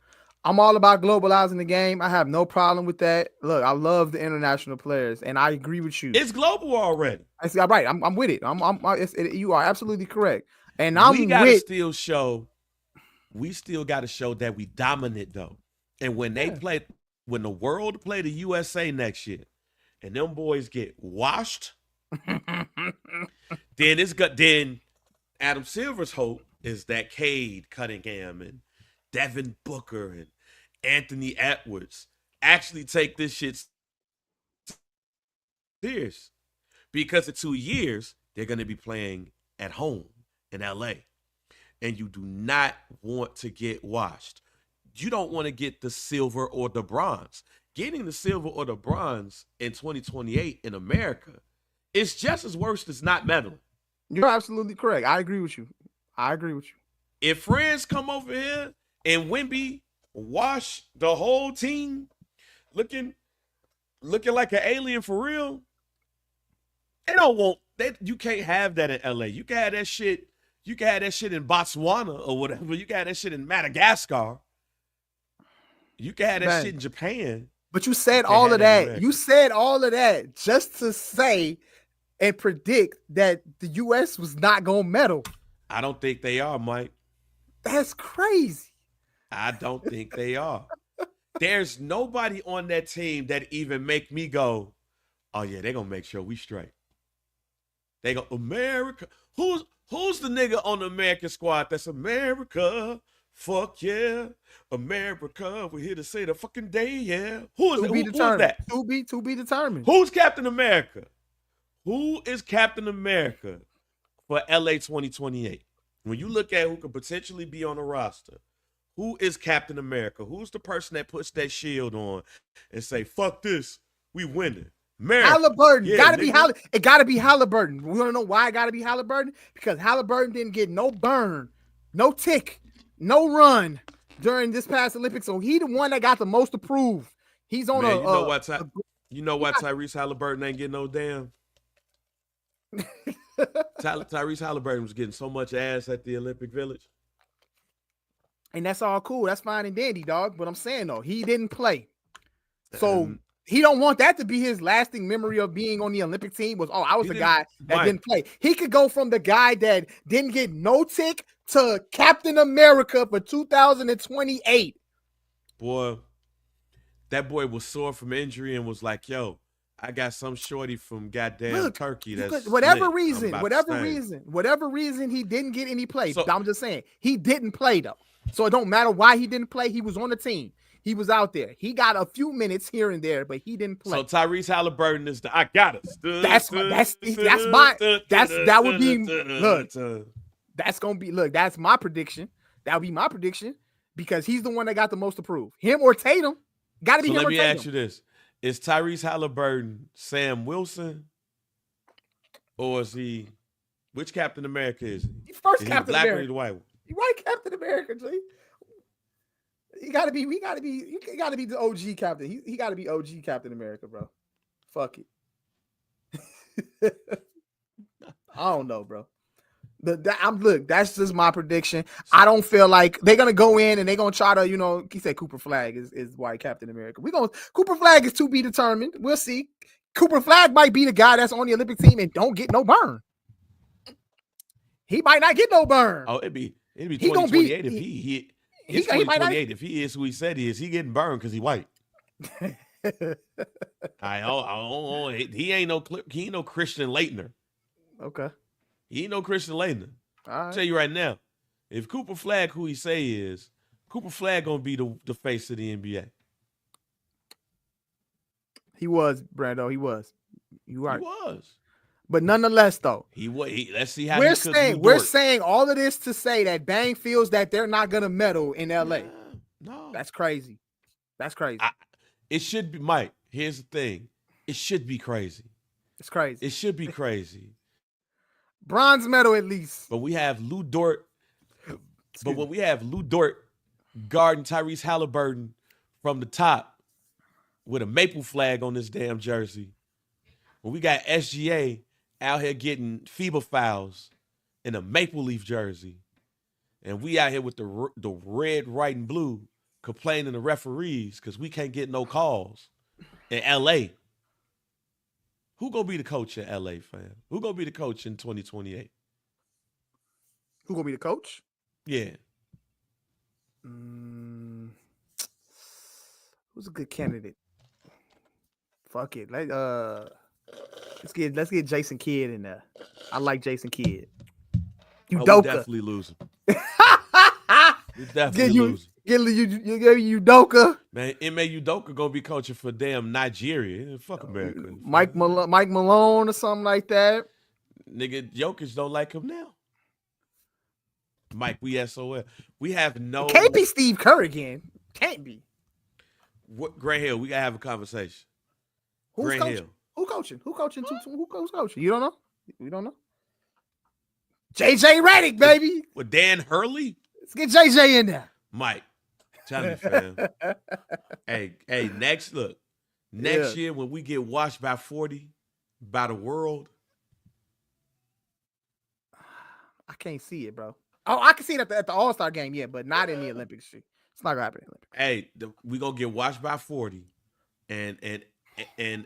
I'm all about globalizing the game. I have no problem with that. Look, I love the international players, and I agree with you. It's global already. I see. Right. I'm with it. You are absolutely correct, and We I'm gotta with. still show. We still gotta show that we dominant though. And when they Yeah. play, when the world play the USA next year, and them boys get washed, then Adam Silver's hope is that Cade Cunningham and Devin Booker and Anthony Edwards actually take this shit serious. Because in 2 years, they're going to be playing at home in LA. And you do not want to get washed. You don't want to get the silver or the bronze. Getting the silver or the bronze in 2028 in America is just as worse as not medaling. You're absolutely correct. I agree with you. If friends come over here and Wemby wash the whole team looking like an alien for real, they don't want that. You can't have that in LA. You can have that shit. You can have that shit in Botswana or whatever. You can have that shit in Madagascar. You can have that shit in Japan. But you said all of that. You said all of that just to say and predict that the U.S. was not gonna medal. I don't think they are, Mike. That's crazy. I don't think they are. There's nobody on that team that even make me go, oh yeah, they're gonna make sure we straight. They go, America. Who's the nigga on the American squad that's America? Fuck yeah. America. We're here to say the fucking day, yeah. Who is that? To be determined. Who's Captain America? Who is Captain America for LA 2028? When you look at who could potentially be on the roster, who is Captain America? Who's the person that puts that shield on and say, fuck this, we winning? America. Halliburton. Yeah, it gotta be Halliburton. We want to know why it gotta be Halliburton? Because Halliburton didn't get no burn, no tick, no run during this past Olympics. So he the one that got the most approved. He's on you know why Tyrese Halliburton ain't getting no damn? Tyrese Halliburton was getting so much ass at the Olympic Village. And that's all cool. That's fine and dandy, dog. But I'm saying, though, he didn't play. So he don't want that to be his lasting memory of being on the Olympic team was, I was the guy that didn't play. He could go from the guy that didn't get no tick to Captain America for 2028. Boy, that boy was sore from injury and was like, yo, I got some shorty from goddamn Turkey that's whatever reason he didn't get any play. So, I'm just saying he didn't play though. So it don't matter why he didn't play. He was on the team. He was out there. He got a few minutes here and there, but he didn't play. So Tyrese Halliburton is I got us. That would be that's my prediction. That would be my prediction because he's the one that got the most approved. Him or Tatum. Gotta be him or Tatum. Let me ask you this. Is Tyrese Halliburton Sam Wilson? Or is he which Captain America is he? He's first Captain black America. Or the white one? You right, Captain America, G. You gotta be the OG captain. He gotta be OG Captain America, bro. Fuck it. I don't know, bro. That's just my prediction. I don't feel like they're gonna go in and they're gonna try to, he said Cooper Flag is white Captain America. Cooper Flag is to be determined. We'll see. Cooper Flag might be the guy that's on the Olympic team and don't get no burn. He might not get no burn. Oh, it'd be 2028 if he it's 2028 if he is who he said he is. He getting burned because he white. He ain't no Christian Laettner. Okay. He ain't no Christian Laettner. I'll tell you right now, if Cooper Flag who he say he is, Cooper Flag gonna be the face of the NBA. He was, Brando. He was. You right. He was. But nonetheless, though, let's see how we're saying all of this to say that Bang feels that they're not gonna medal in LA. No, that's crazy. That's crazy. It should be, Mike. Here's the thing: it should be crazy. It's crazy. It should be crazy. Bronze medal at least. But we have Lou Dort. But when we have Lou Dort guarding Tyrese Halliburton from the top with a maple flag on this damn jersey. When we got SGA out here getting FIBA fouls in a maple leaf jersey, and we out here with the red, white, and blue complaining to referees because we can't get no calls in LA. Who gonna be the coach in LA, fam? Who gonna be the coach in 2028? Who gonna be the coach? Yeah. Who's a good candidate? Fuck it. Let's get Jason Kidd in there. I like Jason Kidd. Udoka. We definitely losing. We definitely losing. Get Udoka. Man, Ime Udoka gonna be coaching for damn Nigeria. Fuck America. Mike Malone or something like that. Nigga, Jokic don't like him now. Mike, we SOL. We have no. It can't be Steve Kerr again. Can't be. What Grant Hill? We gotta have a conversation. Who's Grant coaching? Hill. Who coaching? Who's coaching? You don't know? We don't know. JJ Redick, baby. With Dan Hurley? Let's get JJ in there. Mike, tell me, fam. hey, next year when we get watched by 40 by the world. I can't see it, bro. Oh, I can see it at the All-Star game, yeah, but not in the Olympics. It's not gonna happen in the Olympics. Hey, we gonna get watched by 40, and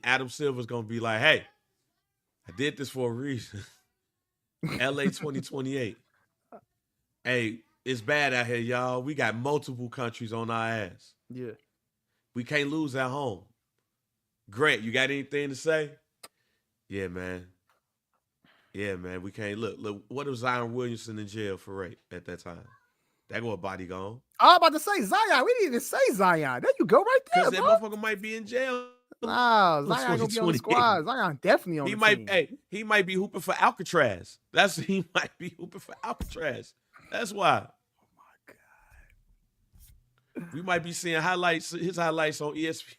Adam Silver's gonna be like, hey, I did this for a reason. LA 2028. Hey, it's bad out here, y'all. We got multiple countries on our ass. Yeah. We can't lose at home. Grant, you got anything to say? Yeah, man. Yeah, man. We can't look. What was Zion Williamson in jail for rape at that time? That go a body gone. I was about to say Zion. We didn't even say Zion. There you go, right there. Because that motherfucker might be in jail. Nah, Zion gonna be on the squad. Zion definitely on the team. Hey, he might be hooping for Alcatraz. He might be hooping for Alcatraz. That's why. Oh my God. We might be seeing his highlights on ESPN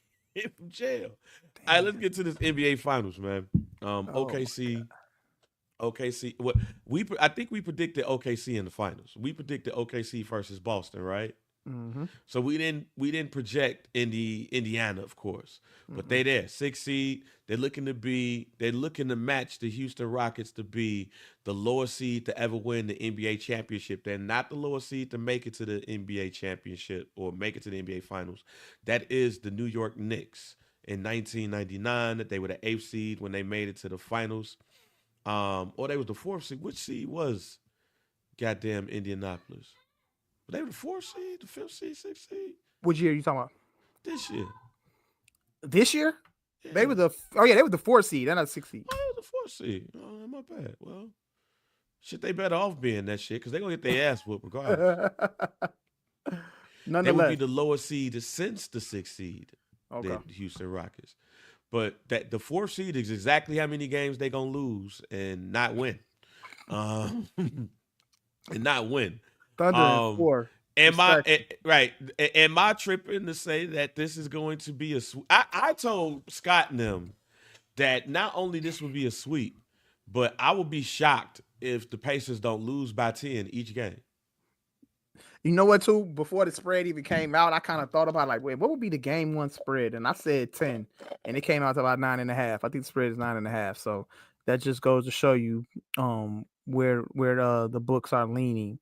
from jail. Damn. All right, let's get to this NBA Finals, man. OKC. What I think we predicted OKC in the finals. We predicted OKC versus Boston, right? Mm-hmm. So we didn't project Indiana, of course, but they there 6th seed. They're looking to match the Houston Rockets to be the lowest seed to ever win the NBA championship. They're not the lowest seed to make it to the NBA championship or make it to the NBA Finals. That is the New York Knicks in 1999. That they were the 8th seed when they made it to the finals. Or they was the 4th seed. Which seed was goddamn Indianapolis? They were the 4th seed, the 5th seed, 6th seed. Which year are you talking about? This year. This year? Yeah. They were the 4th seed. They're not 6th seed. Oh, they were the 4th seed. Oh, my bad. Well, shit, they better off being that shit because they're gonna get their ass whooped regardless. Nonetheless, they would be the lowest seed since the 6th seed. Okay. The Houston Rockets. But that the 4th seed is exactly how many games they gonna lose and not win. And not win. Thunder and 4. Am I tripping to say that this is going to be a sweep? I told Scott and them that not only this would be a sweep, but I would be shocked if the Pacers don't lose by 10 each game. You know what, too? Before the spread even came out, I kind of thought about like, wait, what would be the game 1 spread? And I said 10, and it came out to about 9.5. I think the spread is 9.5. So that just goes to show you where the books are leaning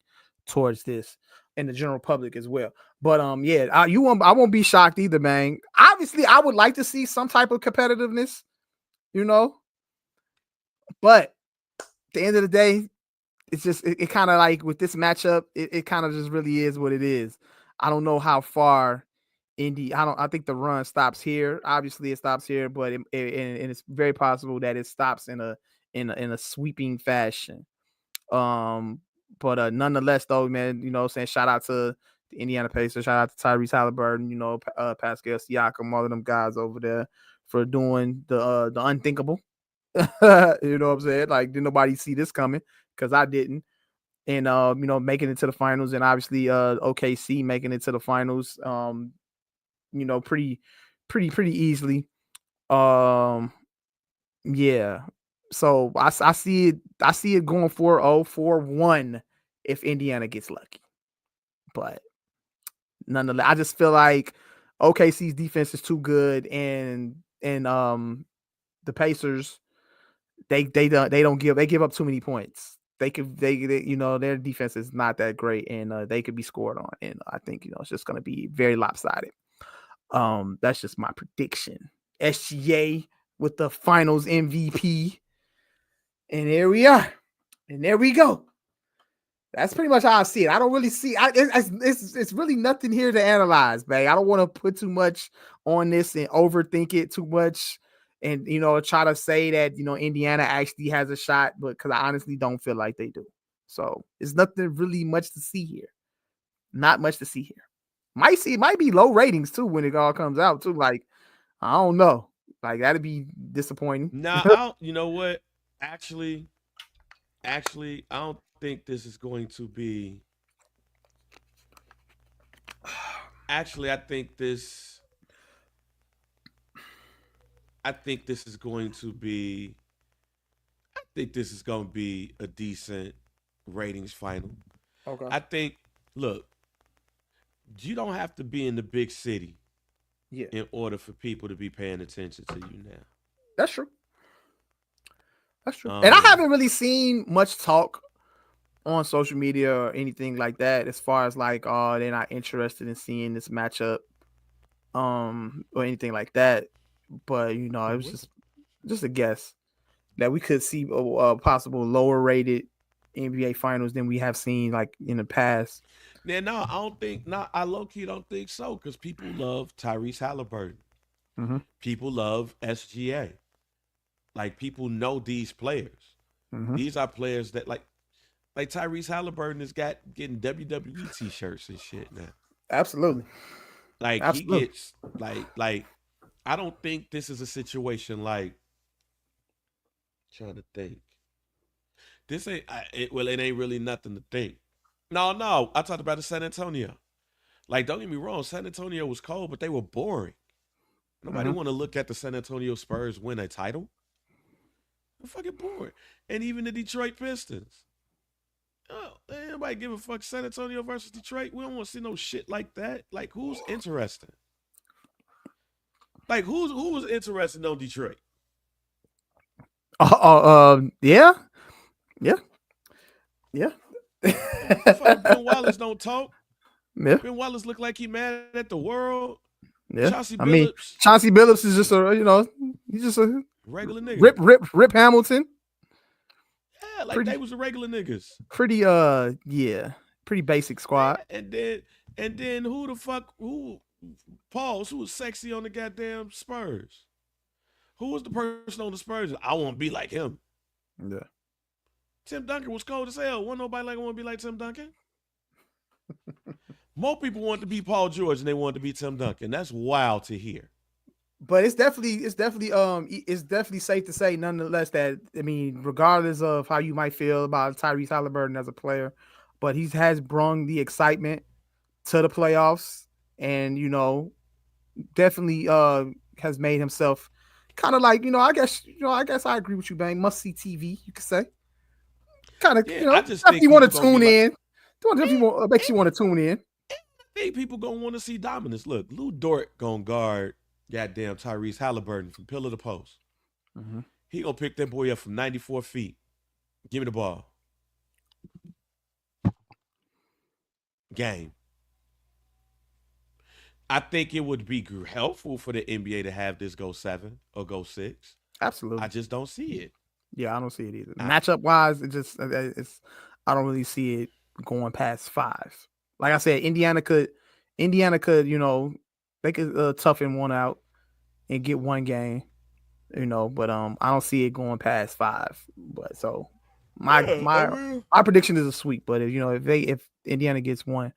towards this and the general public as well. But I won't be shocked either, man. Obviously, I would like to see some type of competitiveness, but at the end of the day, it's just it kind of like with this matchup, it kind of just really is what it is. I don't know how far I think the run stops here. Obviously, it stops here, but it's very possible that it stops in a sweeping fashion. But nonetheless, though, man, saying shout out to the Indiana Pacers, shout out to Tyrese Halliburton, Pascal Siakam, all of them guys over there for doing the unthinkable. You know what I'm saying? Like, did nobody see this coming? Because I didn't. And making it to the finals, and obviously OKC making it to the finals, pretty easily. Yeah. So I see it going 4-0, 4-1 if Indiana gets lucky. But nonetheless, I just feel like OKC's defense is too good, and the Pacers they give up too many points. They their defense is not that great, and they could be scored on, and I think it's just going to be very lopsided. That's just my prediction. SGA with the Finals MVP, and there we are, and there we go. That's pretty much how I see it. I don't really see. It's really nothing here to analyze, man. I don't want to put too much on this and overthink it too much, and try to say that Indiana actually has a shot, but because I honestly don't feel like they do. So it's nothing really much to see here. Not much to see here. Might be low ratings too when it all comes out too. Like I don't know. Like that'd be disappointing. Nah, you know what? Actually, I don't think this is going to be. Actually, I think this is going to be. I think this is going to be a decent ratings final. Okay. I think. Look, you don't have to be in the big city Yeah, in order for people to be paying attention to you now. that's true. That's true. And I haven't really seen much talk on social media or anything like that as far as like, oh, they're not interested in seeing this matchup, or anything like that. But it was just a guess that we could see a possible lower rated NBA finals than we have seen like in the past. Yeah, no, I don't think. No, I low key don't think so because people love Tyrese Halliburton. Mm-hmm. People love SGA. Like people know these players. Mm-hmm. These are players that like Tyrese Halliburton is getting WWE t-shirts and shit now. Absolutely. Like Absolutely. he gets like I don't think this is a situation like trying to think. This ain't it ain't really nothing to think. No, I talked about the San Antonio. Like don't get me wrong, San Antonio was cold, but they were boring. Nobody want to look at the San Antonio Spurs win a title. They're fucking boring. And even the Detroit Pistons. Oh, anybody give a fuck San Antonio versus Detroit? We don't want to see no shit like that. Like, who's interested? Like, who was interested in Detroit? Yeah. Fucking Ben Wallace don't talk. Yeah. Ben Wallace look like he mad at the world. Yeah. Chauncey I mean, Billups, Chauncey Billups is just he's just a regular nigga. Rip Hamilton. Yeah, like they was the regular niggas. Pretty pretty basic squad. Yeah, and then who the fuck Pauls, who was sexy on the goddamn Spurs? Who was the person on the Spurs? I want to be like him. Yeah. Tim Duncan was cold as hell. Wasn't nobody like want to be like Tim Duncan. More people want to be Paul George than they want to be Tim Duncan. That's wild to hear. But it's definitely safe to say, nonetheless, that I mean, regardless of how you might feel about Tyrese Halliburton as a player, but he has brought the excitement to the playoffs, and definitely has made himself kind of like I guess I agree with you, Bang. Must see TV, you could say. Kind of I just think you want to tune in. Makes you want to tune in. I think people gonna want to see dominance. Look, Lou Dort gonna guard goddamn Tyrese Halliburton from pillar to post. Mm-hmm. He gonna pick that boy up from 94 feet. Give me the ball. Game. I think it would be helpful for the NBA to have this go 7 or go 6. Absolutely. I just don't see it. Yeah, I don't see it either. Matchup wise, I don't really see it going past 5. Like I said, Indiana could, they could toughen one out and get one game, but I don't see it going past 5. But so my prediction is a sweep. But if Indiana gets one,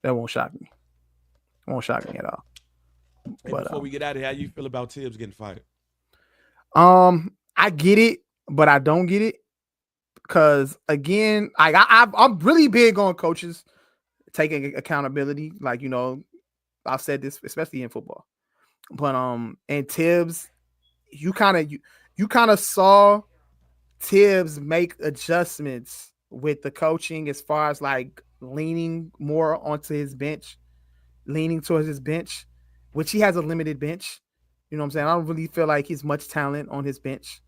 that won't shock me. It won't shock me at all. Hey, but before we get out of here, how you feel about Tibbs getting fired? I get it, but I don't get it because again, I'm really big on coaches taking accountability. Like I've said this, especially in football. But and Tibbs, you kind of saw Tibbs make adjustments with the coaching as far as like leaning more onto his bench, leaning towards his bench, which he has a limited bench. You know what I'm saying? I don't really feel like he's much talent on his bench,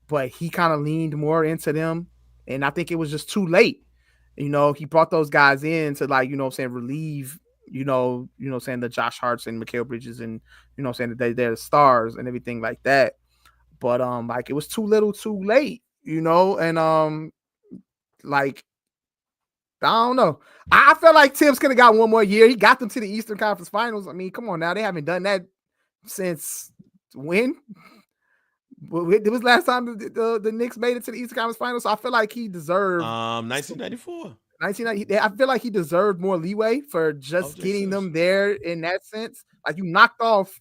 but he kind of leaned more into them. And I think it was just too late. He brought those guys in to, like, relieve, saying the Josh Harts and Mikal Bridges, and saying that they're the stars and everything like that. But like, it was too little, too late, and like, I don't know. I felt like Tibbs could have got one more year. He got them to the Eastern Conference Finals. I mean, come on now, they haven't done that since when? It was last time the Knicks made it to the Eastern Conference Finals. So I feel like he deserved 1994. 1990. I feel like he deserved more leeway for just getting them there in that sense. Like, you knocked off,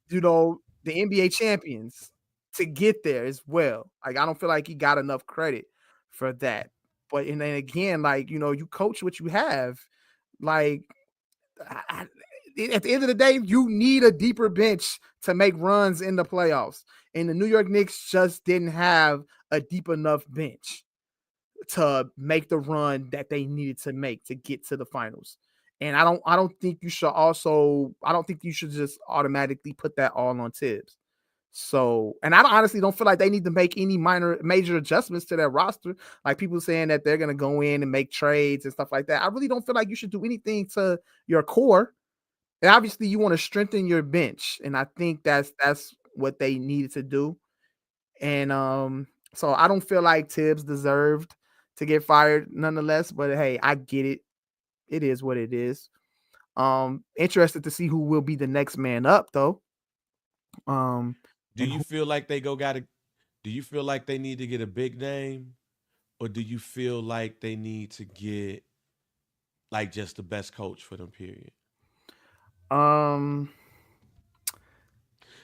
the NBA champions to get there as well. Like, I don't feel like he got enough credit for that. But and then again, like, you coach what you have. Like, at the end of the day, you need a deeper bench to make runs in the playoffs. And the New York Knicks just didn't have a deep enough bench to make the run that they needed to make to get to the finals. And I don't think you should just automatically put that all on Tibbs. So, and I honestly don't feel like they need to make any major adjustments to their roster. Like, people saying that they're going to go in and make trades and stuff like that. I really don't feel like you should do anything to your core. And obviously you want to strengthen your bench. And I think that's what they needed to do. And so I don't feel like Tibbs deserved to get fired nonetheless, but hey, I get it. It is what it is. Interested to see who will be the next man up though. Do you feel like do you feel like they need to get a big name, or do you feel like they need to get like just the best coach for them, period?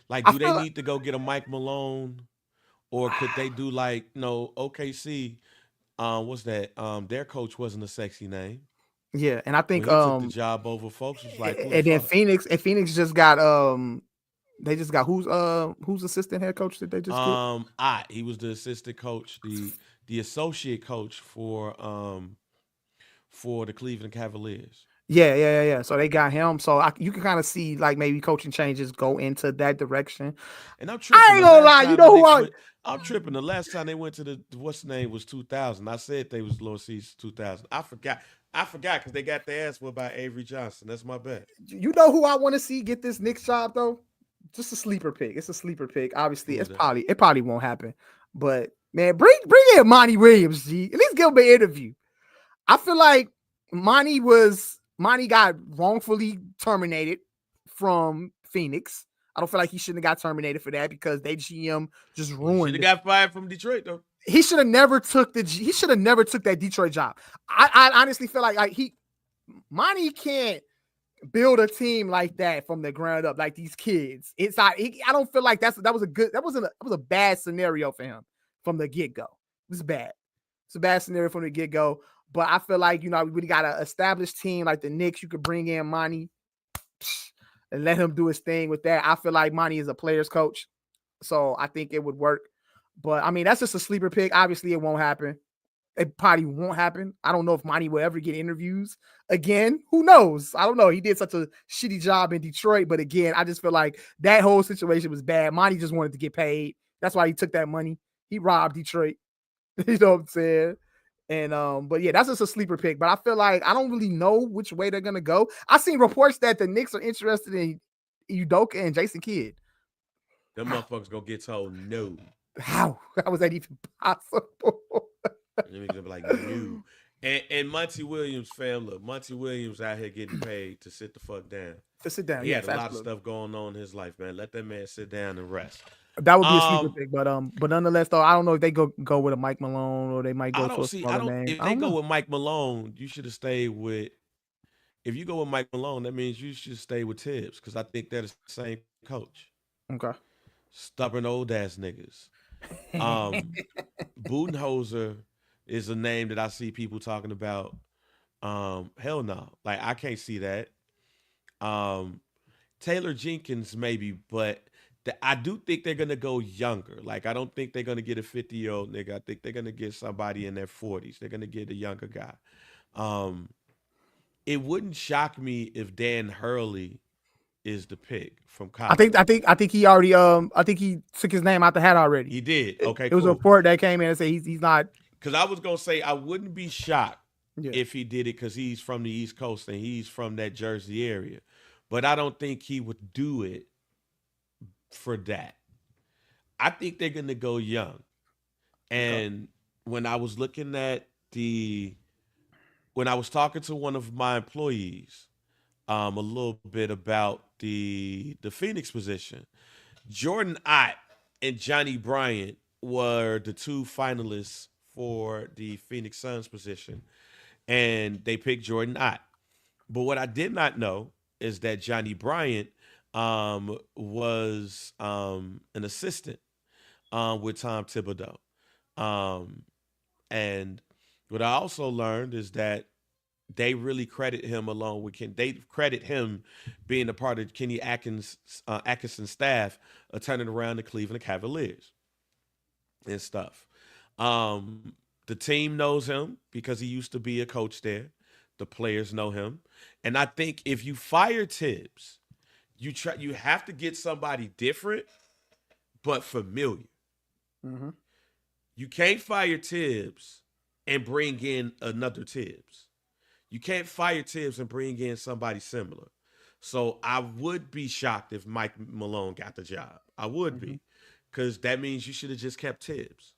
Like, do they need to go get a Mike Malone, or could they do like OKC? What's that? Their coach wasn't a sexy name. Yeah, and I think when he took the job over, folks was like, who and the then fuck? Phoenix just got they just got who's assistant head coach did they just get? He was the assistant coach, the associate coach for the Cleveland Cavaliers. Yeah. So they got him. So you can kind of see like maybe coaching changes go into that direction. And I'm tripping. I ain't gonna lie. You know who I'm tripping. The last time they went to the what's the name was 2000. I said they was low season 2000. I forgot because they got their ass whooped by Avery Johnson. That's my bad. You know who I want to see get this Knicks job though? Just a sleeper pick. It's a sleeper pick. Obviously, it probably won't happen. But man, bring in Monty Williams, G. At least give him an interview. I feel like Monty got wrongfully terminated from Phoenix. I don't feel like he shouldn't have got terminated for that because they GM just ruined. He should have got fired from Detroit though. He should have never took that Detroit job. I honestly feel like Monty can't build a team like that from the ground up, like these kids. It's not. I don't feel like that was a bad scenario for him from the get go. It was bad. It's a bad scenario from the get go. But I feel like we really got an established team like the Knicks. You could bring in Monty and let him do his thing with that. I feel like Monty is a player's coach, so I think it would work. But I mean, that's just a sleeper pick. Obviously, it won't happen. It probably won't happen. I don't know if Monty will ever get interviews again. Who knows? I don't know. He did such a shitty job in Detroit, but again, I just feel like that whole situation was bad. Monty just wanted to get paid. That's why he took that money. He robbed Detroit. You know what I'm saying? And but yeah, that's just a sleeper pick. But I feel like I don't really know which way they're gonna go. I seen reports that the Knicks are interested in Udoka and Jason Kidd. Them motherfuckers gonna get told no. How was that even possible? Let me just be like, no. And Monty Williams, fam, look, Monty Williams out here getting paid to sit the fuck down. To sit down. He had a lot of stuff going on in his life, man. Let that man sit down and rest. That would be a sleeper pick, but nonetheless, though, I don't know if they go with a Mike Malone or they might go to a smaller name. If they go with Mike Malone, you should have stayed with. If you go with Mike Malone, that means you should stay with Tibbs because I think they're the same coach. Okay. Stubborn old ass niggas. Budenholzer is a name that I see people talking about. Hell no, like I can't see that. Taylor Jenkins maybe, but I do think they're gonna go younger. Like I don't think they're gonna get a 50-year-old nigga. I think they're gonna get somebody in their 40s. They're gonna get a younger guy. It wouldn't shock me if Dan Hurley is the pick from I college. think he already I think he took his name out the hat already. He did. Okay, It was a cool. report that came in and said he's not. Because I was gonna say I wouldn't be shocked Yeah. if he did it because he's from the East Coast and he's from that Jersey area, but I don't think he would do it for that. I think they're gonna go young. And when I was looking at when I was talking to one of my employees, a little bit about the Phoenix position, Jordan Ott and Johnny Bryant were the two finalists for the Phoenix Suns position, and they picked Jordan Ott. But what I did not know is that Johnny Bryant was an assistant with Tom Thibodeau. Um, and what I also learned is that they really credit him along with Ken. They credit him being a part of Kenny Atkinson's staff, turning around the Cleveland Cavaliers and stuff. The team knows him because he used to be a coach there. The players know him, and I think if you fire Tibbs, you have to get somebody different but familiar. Mm-hmm. You can't fire Tibbs and bring in another Tibbs. You can't fire Tibbs and bring in somebody similar. So I would be shocked if Mike Malone got the job. I would Mm-hmm. be, because that means you should have just kept Tibbs.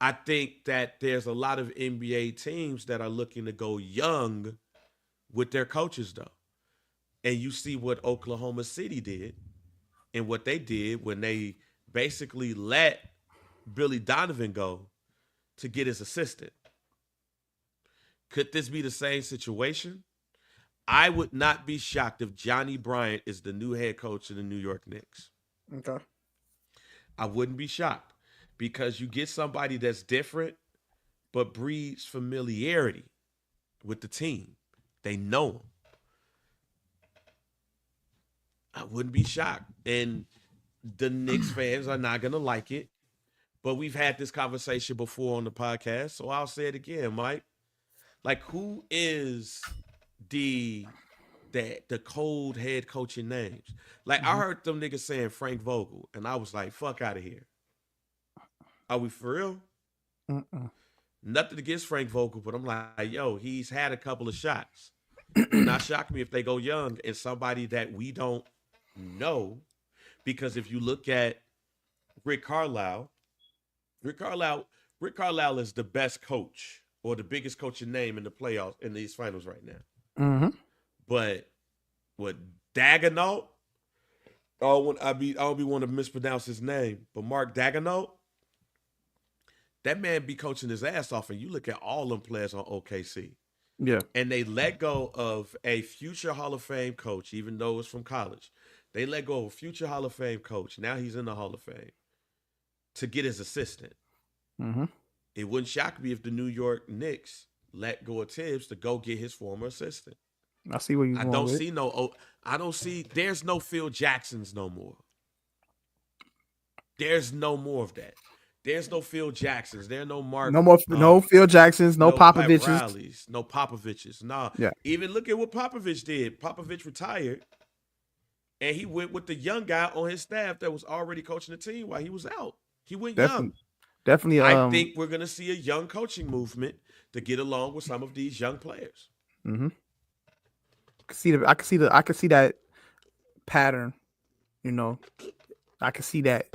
I think that there's a lot of NBA teams that are looking to go young with their coaches, though. And you see what Oklahoma City did and what they did when they basically let Billy Donovan go to get his assistant. Could this be the same situation? I would not be shocked if Johnny Bryant is the new head coach of the New York Knicks. Okay. I wouldn't be shocked because you get somebody that's different but breeds familiarity with the team. They know him. I wouldn't be shocked. And the Knicks fans are not going to like it. But we've had this conversation before on the podcast. So I'll say it again, Mike. Like, who is the the cold head coaching names? Like, I Mm-hmm. heard them niggas saying Frank Vogel, and I was like, fuck out of here. Are we for real? Mm-mm. Nothing against Frank Vogel, but I'm like, yo, he's had a couple of shots. Would not shock me if they go young and somebody that we don't know. Because if you look at Rick Carlisle, Rick Carlisle, Rick Carlisle is the best coach or the biggest coaching name in the playoffs in these finals right now. Mm-hmm. But what Daigneault? Oh, I don't be want to mispronounce his name, but Mark Daigneault, that man be coaching his ass off, and you look at all them players on OKC, Yeah. and they let go of a future Hall of Fame coach, even though it's from college. They let go of a future Hall of Fame coach. Now he's in the Hall of Fame to get his assistant. Mm-hmm. It wouldn't shock me if the New York Knicks let go of Tibbs to go get his former assistant. I see where you're I going don't with. see there's no Phil Jacksons no more. There's no more of that. There's no Phil Jacksons. There are no Mark. No more. No Phil Jacksons. No Pat Popoviches. Rileys. No Popoviches. Nah. Yeah. Even look at what Popovich did. Popovich retired, and he went with the young guy on his staff that was already coaching the team while he was out. He went young. Definitely. I think we're gonna see a young coaching movement to get along with some of these young players. Mm-hmm. I can see that pattern. You know, I can see that.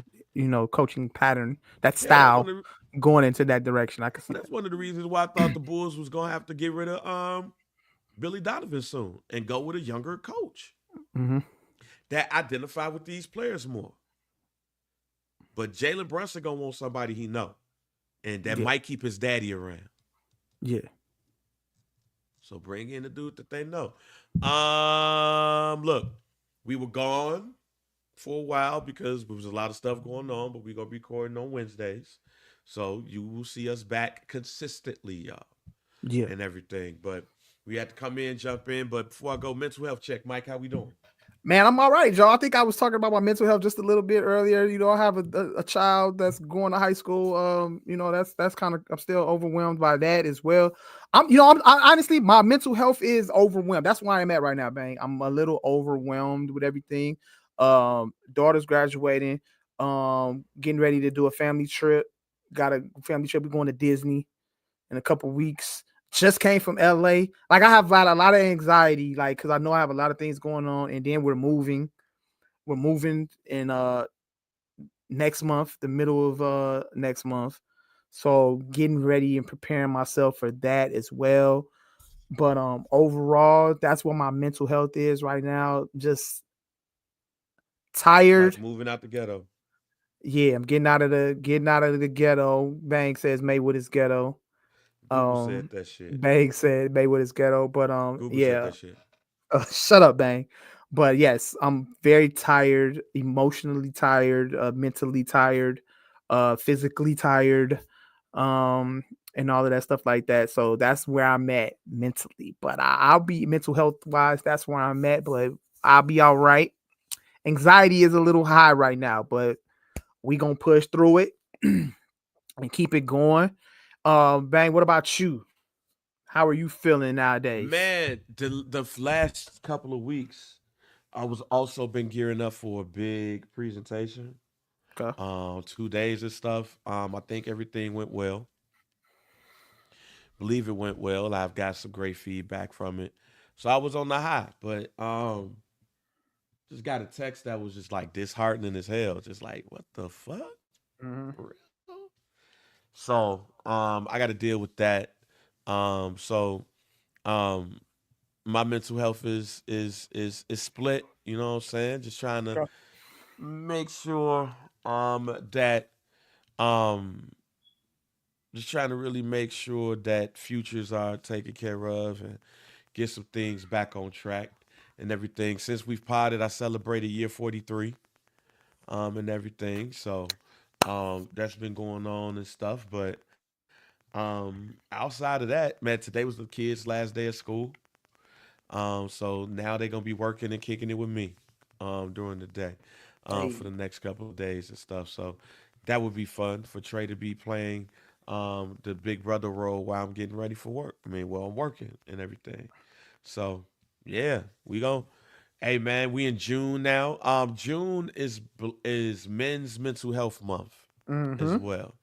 Coaching pattern, that style going into that direction. I can see that's one of the reasons why I thought the Bulls was gonna have to get rid of Billy Donovan soon and go with a younger coach Mm-hmm. that identify with these players more. But Jalen Brunson gonna want somebody he know, and that might keep his daddy around. Yeah. So bring in the dude that they know. Look, we were gone for a while because there was a lot of stuff going on, but we're gonna be recording on Wednesdays. So you will see us back consistently, y'all. Yeah. And everything. But we had to come in, jump in. But before I go, mental health check. Mike, how we doing? Man, I'm all right, Joe. I think I was talking about my mental health just a little bit earlier. You know, I have a child that's going to high school. You know, that's kind of, I'm still overwhelmed by that as well. Honestly, my mental health is overwhelmed. That's where I'm at right now, Bang. I'm a little overwhelmed with everything. Daughter's graduating. Getting ready to do a family trip. Got a family trip. We're going to Disney in a couple weeks. Just came from LA. Like, I have a lot of anxiety, like, because I know I have a lot of things going on, and then we're moving. We're moving in next month, the middle of next month. So getting ready and preparing myself for that as well. But overall, that's what my mental health is right now. Just tired. Like moving out the ghetto. Yeah, I'm getting out of the ghetto. Bang says Maywood is ghetto. Google said that shit. Bang said Maywood is ghetto. But Google said yeah. that shit. Shut up, Bang. But yes, I'm very tired, emotionally tired, mentally tired, physically tired, and all of that stuff like that. So that's where I'm at mentally. But I'll be mental health wise. That's where I'm at. But I'll be all right. Anxiety is a little high right now, but we gonna push through it and keep it going. Bang. What about you? How are you feeling nowadays? Man, the last couple of weeks, I was also been gearing up for a big presentation. Okay. 2 days and stuff. I think everything went well. Believe it went well. I've got some great feedback from it. So I was on the high, but just got a text that was just like disheartening as hell. Just like, what the fuck? Mhm. For real? So I got to deal with that. So um my mental health is split, you know what I'm saying? Just trying to Okay. make sure that um just trying to really make sure that futures are taken care of and get some things back on track and everything. Since we've potted, I celebrated year 43 and everything. So that's been going on and stuff, but outside of that, man, today was the kids' last day of school. So now they're gonna be working and kicking it with me during the day for the Hey. next couple of days and stuff. So that would be fun for Trey to be playing the big brother role while I'm getting ready for work. I mean, while I'm working and everything. So yeah, we gon' Hey man, we in June now. June is Men's Mental Health Month as Mm-hmm. well.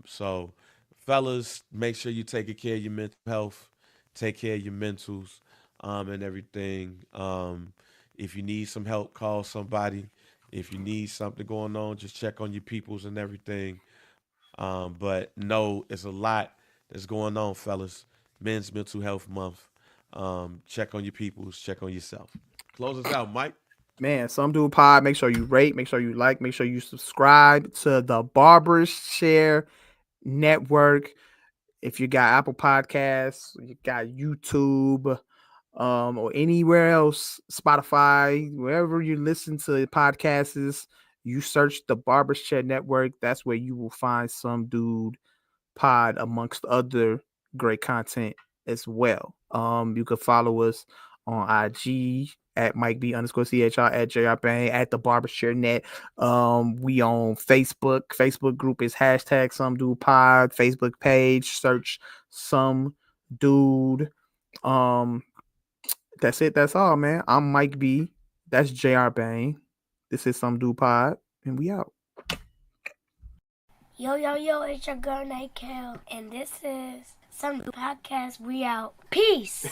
So fellas, make sure you taking care of your mental health, take care of your mentals, and everything. If you need some help, call somebody. If you need something going on, just check on your peoples and everything. But no, it's a lot that's going on, fellas. Men's Mental Health Month. Check on your peoples, check on yourself. Close us out, Mike. Man, Some Dude Pod. Make sure you rate, make sure you like, make sure you subscribe to the Barbers Share Network. If you got Apple Podcasts, you got YouTube, or anywhere else, Spotify, wherever you listen to podcasts, you search the Barbers Share Network. That's where you will find Some Dude Pod amongst other great content as well. You can follow us on IG at Mike B underscore CHR at JR Bang at the Barbershare Net. We on Facebook. Facebook group is hashtag Some Dude Pod. Facebook page, search Some Dude. Um, that's it. That's all, man. I'm Mike B. That's JR Bang. This is Some Dude Pod, and we out. Yo, yo, yo, it's your girl Night Cal, and this is Some Podcast. We out. Peace.